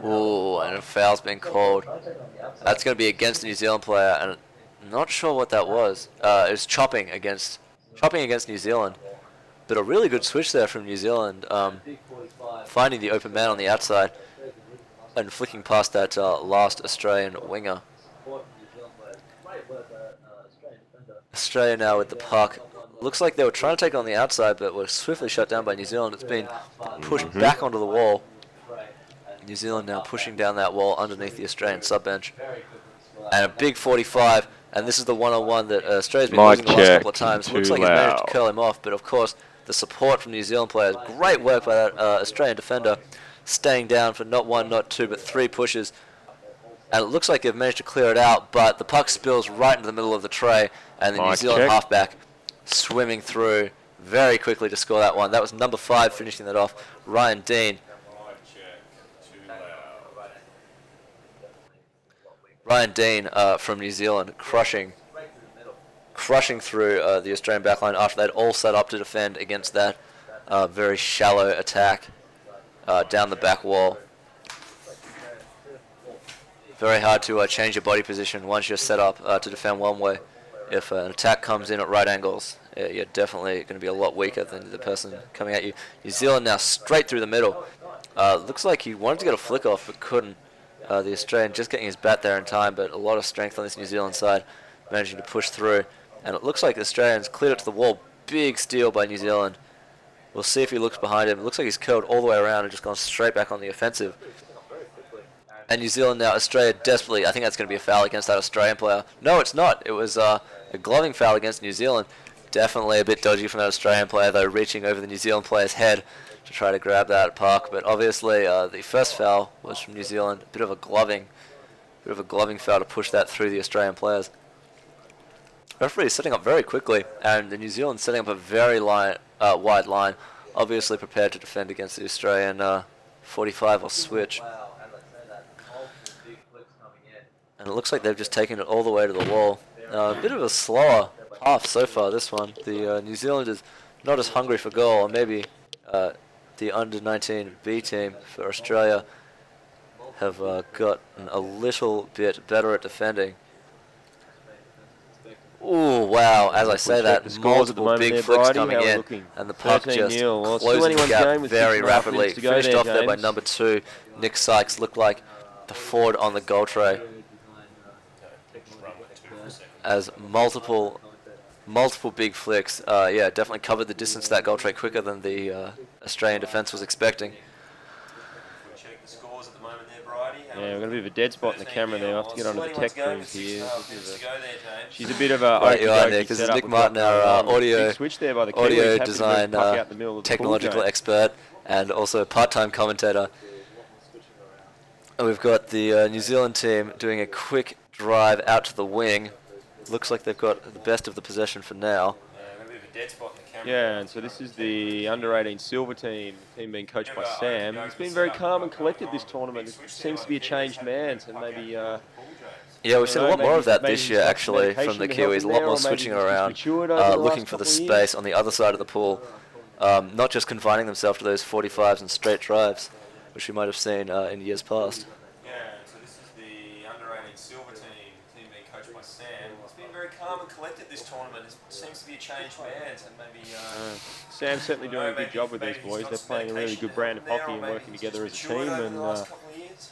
Ooh, and a foul's been called. That's going to be against the New Zealand player, and I'm not sure what that was. It was chopping against New Zealand, but a really good switch there from New Zealand, finding the open man on the outside and flicking past that last Australian winger. Australia now with the puck. Looks like they were trying to take it on the outside, but were swiftly shut down by New Zealand. It's been pushed back onto the wall. New Zealand now pushing down that wall underneath the Australian sub bench. And a big 45 And this is the one-on-one that Australia's been Mic losing the last check, couple of times. Looks too like he managed to loud. curl him off, but of course the support from New Zealand players. Great work by that Australian defender, staying down for not one, not two, but 3 pushes. And it looks like they've managed to clear it out, but the puck spills right into the middle of the tray, and the New Mic Zealand check. halfback swimming through very quickly to score that one. That was number 5 finishing that off, Ryan Dean. Ryan Dean from New Zealand crushing through the Australian backline after they'd all set up to defend against that very shallow attack down the back wall. Very hard to change your body position once you're set up to defend one way. If an attack comes in at right angles, you're definitely going to be a lot weaker than the person coming at you. New Zealand now straight through the middle. Looks like he wanted to get a flick off but couldn't. The Australian just getting his bat there in time, but a lot of strength on this New Zealand side, managing to push through. And it looks like the Australians cleared it to the wall. Big steal by New Zealand. We'll see if he looks behind him. It looks like he's curled all the way around and just gone straight back on the offensive. And New Zealand now, Australia desperately, I think that's going to be a foul against that Australian player. No, it's not. It was a gloving foul against New Zealand. Definitely a bit dodgy from that Australian player, though, reaching over the New Zealand player's head to try to grab that puck. But obviously, the first foul was from New Zealand. A bit of a gloving foul to push that through the Australian players. Referee is setting up very quickly, and the New Zealand setting up a very wide line, obviously prepared to defend against the Australian 45 or switch. And it looks like they've just taken it all the way to the wall. A bit of a slower half so far, this one. The New Zealand is not as hungry for goal, or maybe the under-19 B team for Australia have gotten a little bit better at defending. Ooh, wow, as I say that, multiple big flicks coming in, and the puck just closing the gap very rapidly. Finished off there by number 2, Nick Sykes, looked like the forward on the goal tray. As multiple big flicks, yeah, definitely covered the distance to that goal tray quicker than the Australian defence was expecting. Yeah, we've got a bit of a dead spot in the camera there. I'll have to get onto the tech crews here. She's a bit of a right, you are there, because Nick Martin, our audio design technological expert and also a part-time commentator. And we've got the New Zealand team doing a quick drive out to the wing. Looks like they've got the best of the possession for now. Yeah, and so this is the under-18 silver team being coached by Sam. He's been very calm and collected this tournament. It seems to be a changed man, so maybe... yeah, we've seen a lot more of that this year, actually, from the Kiwis. A lot more switching around, looking for the space on the other side of the pool. Not just confining themselves to those 45s and straight drives, which we might have seen in years past. Yeah, so this is the under-18 silver team being coached by Sam. He's been very calm and collected this tournament. It seems to be a changed man, and maybe... Sam's certainly doing a good job with these boys. They're playing a really good brand of hockey and working together as a team.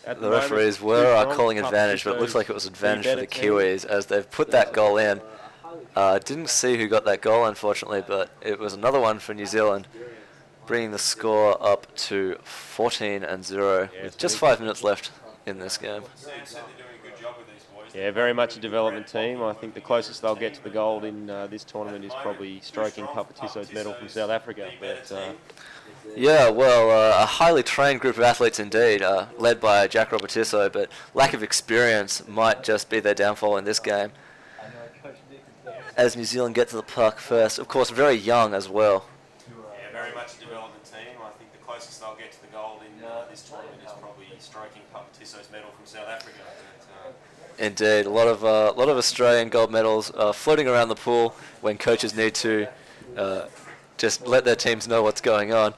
And the referees were calling advantage, but it looks like it was advantage for the Kiwis as they've put that goal in. Didn't see who got that goal, unfortunately, but it was another one for New Zealand, bringing the score up to 14-0 with just 5 minutes left in this game. Yeah, very much a development team. I think the closest they'll get to the gold in this tournament is probably stroking Papatisso's medal from South Africa. But yeah, well, a highly trained group of athletes indeed, led by Jack Robertisso, but lack of experience might just be their downfall in this game. As New Zealand get to the puck first, of course, very young as well. Yeah, very much a development team. I think the closest they'll get to the gold in this tournament is probably stroking Papatisso's medal from South Africa. Indeed, a lot of Australian gold medals floating around the pool when coaches need to just let their teams know what's going on.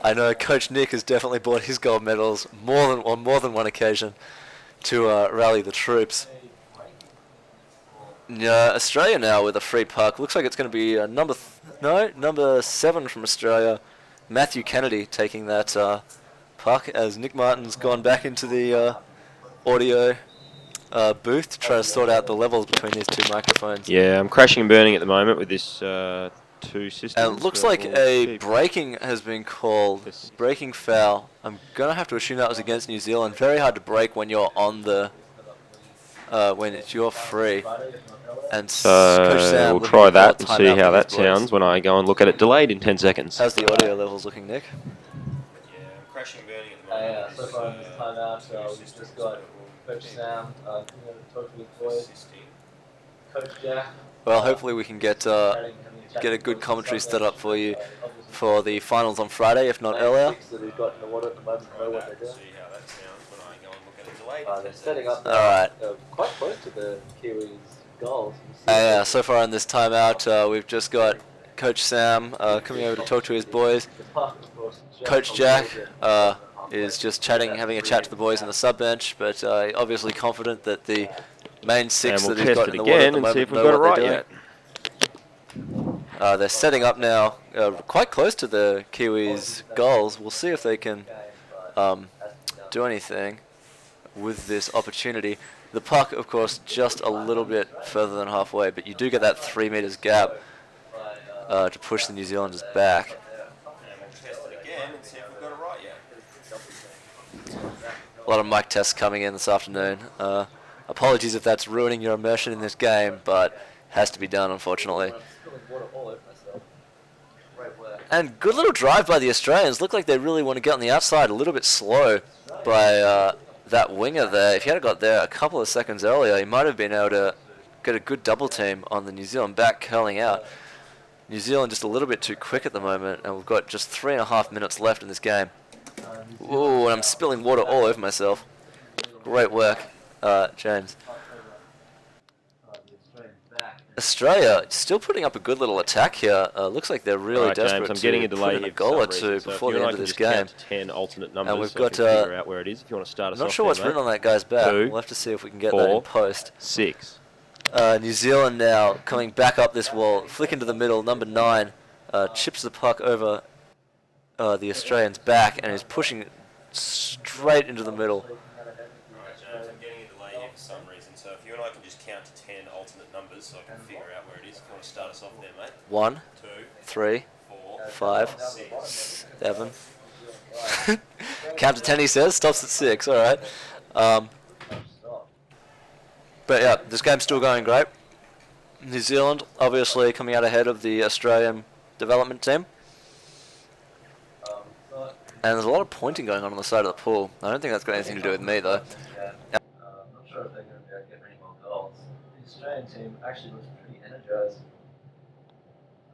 I know Coach Nick has definitely bought his gold medals on more than one occasion to rally the troops. Australia now with a free puck. Looks like it's going to be number 7 from Australia, Matthew Kennedy, taking that puck as Nick Martin's gone back into the audio booth to try to sort out the levels between these two microphones. Yeah, I'm crashing and burning at the moment with this two systems. And it looks like a breaking has been called. Breaking foul. I'm going to have to assume that was against New Zealand. Very hard to break when you're on the when it's your free. And Coach So Sam we'll looking try to call a that and see timeout how for that these boys. sounds when I go and look at it delayed in 10 seconds. How's the audio levels looking, Nick? Yeah, I'm crashing and burning at the moment. Yeah, so far in this timeout, we've just got Coach Sam coming over to talk to his boys. Coach Jack. Well, hopefully we can get a good commentary set up for you for the finals on Friday, if not earlier. That he's got in the water at the moment know what they're doing. See how that sounds when I go and look at it delayed. They're setting up now, Alright. quite close to the Kiwis' goals. Yeah, so far in this timeout, we've just got Coach Sam coming over to talk to his boys. Coach Jack is just chatting, having a chat to the boys on the sub bench, but obviously confident that the main six And we'll that he's test got it in the water at again the and see moment if we've know got it what right they're doing. They're setting up now, quite close to the Kiwis' goals. We'll see if they can do anything with this opportunity. The puck, of course, just a little bit further than halfway, but you do get that 3 meters gap to push the New Zealanders back. And we'll test it again and see if we've got it right yet. A lot of mic tests coming in this afternoon. Apologies if that's ruining your immersion in this game, but has to be done, unfortunately. And good little drive by the Australians. Look like they really want to get on the outside. A little bit slow by that winger there. If he had got there a couple of seconds earlier, he might have been able to get a good double team on the New Zealand back curling out. New Zealand just a little bit too quick at the moment, and we've got just 3.5 minutes left in this game. Ooh, and I'm spilling water all over myself. Great work, James. Australia still putting up a good little attack here. Looks like they're really Right, desperate James, I'm getting a to delay put in a here for goal some or two reason. So before if the you end of like, this just game. count to 10 alternate numbers, And we've so I got, can figure out where it is if you want to start us I'm not off sure there, what's mate. written on that guy's back. 2, We'll have to see if we can get that in 4, post. 6. New Zealand now coming back up this wall, flick into the middle. Number 9 chips the puck over the Australians' back and is pushing it straight into the middle. Alright, James, I'm getting a delay here for some reason, so if you and I can just count to 10 alternate numbers so I can figure out where it is. If you want to start us off there, mate. 1, 2, 3, 4, 5, 6. 7. Count to 10, he says. Stops at 6. All right. But yeah, this game's still going great. New Zealand obviously coming out ahead of the Australian development team. And there's a lot of pointing going on the side of the pool. I don't think that's got anything to do with me, though. I'm not sure if they're going to be able to get many more goals. The Australian team actually looks pretty energized.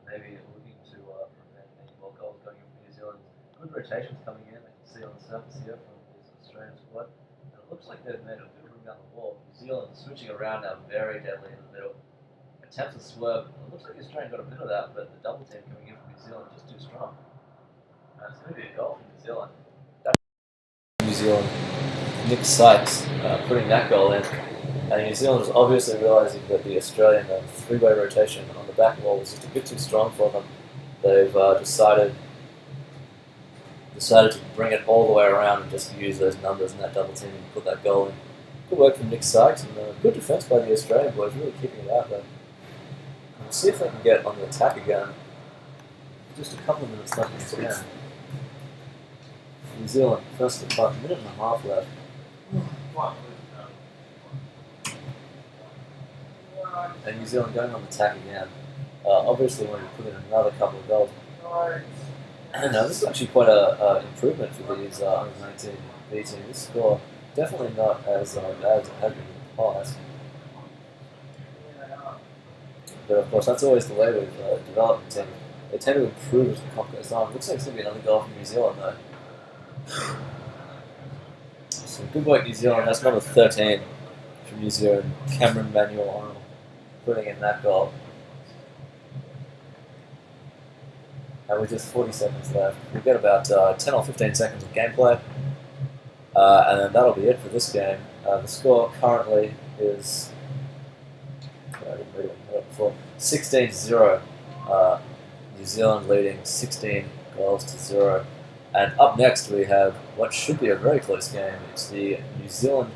Maybe looking to prevent any more goals going in from New Zealand. Good rotations coming in. I can see on the surface here from this Australian squad. And it looks like they've made a bit of room down the wall. New Zealand switching around now very deadly in the middle. Attempts to swerve. It looks like the Australian got a bit of that, but the double team coming in from New Zealand just too strong. It's going to be a goal for New Zealand. New Zealand, Nick Sykes putting that goal in. And New Zealand was obviously realising that the Australian three-way rotation on the back wall was just a bit too strong for them. They've decided to bring it all the way around and just use those numbers and that double team and put that goal in. Good work from Nick Sykes and good defence by the Australian boys, really keeping it out there. We'll see if they can get on the attack again. Just a couple of minutes left in this game. New Zealand, first to the puck, minute and a half left. And New Zealand going on the attack again. Obviously wanting to put in another couple of goals. And this is actually quite an improvement for these under-19 B team. This score definitely not as bad as it had been in the past. But of course, that's always the way with development teams. They tend to improve as the comp goes on. Looks like it's going to be another goal from New Zealand though. So good work, New Zealand. That's number 13 from New Zealand, Cameron Manuel Arnold, putting in that goal. And with just 40 seconds left, we've got about 10 or 15 seconds of gameplay. And then that'll be it for this game. The score currently is 16-0. New Zealand leading 16 goals to 0. And up next we have what should be a very close game. It's the New Zealand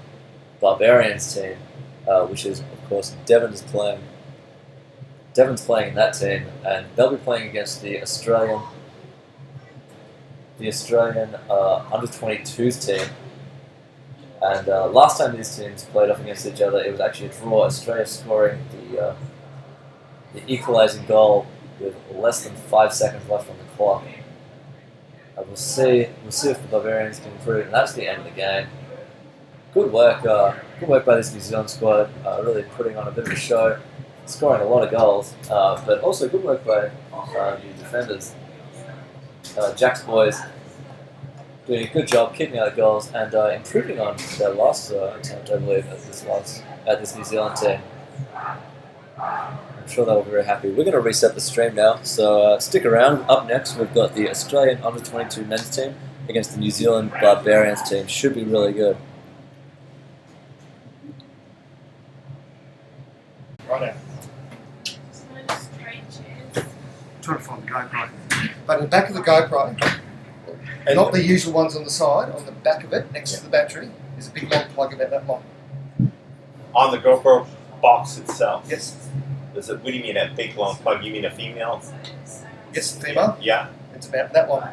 Barbarians team, which is, of course, Devon's playing in that team, and they'll be playing against the Australian under-22s team, And last time these teams played off against each other, it was actually a draw. Australia scoring the equalising goal with less than 5 seconds left on the clock. We'll see if the Barbarians can improve. And that's the end of the game. Good work by this New Zealand squad. Really putting on a bit of a show, scoring a lot of goals, but also good work by the defenders. Jack's boys doing a good job keeping out goals and improving on their last attempt, I believe, at this New Zealand team. I'm sure they'll be very happy. We're going to reset the stream now, so stick around. Up next, we've got the Australian under-22 men's team against the New Zealand Barbarians team. Should be really good. Right now. Trying to find the GoPro. But in the back of the GoPro, and not the usual ones on the side, on the back of it, next to the battery, is a big long plug about that long. On the GoPro box itself? Yes. What do you mean a big long plug? You mean a female? Yes, female. Yeah. It's about that long.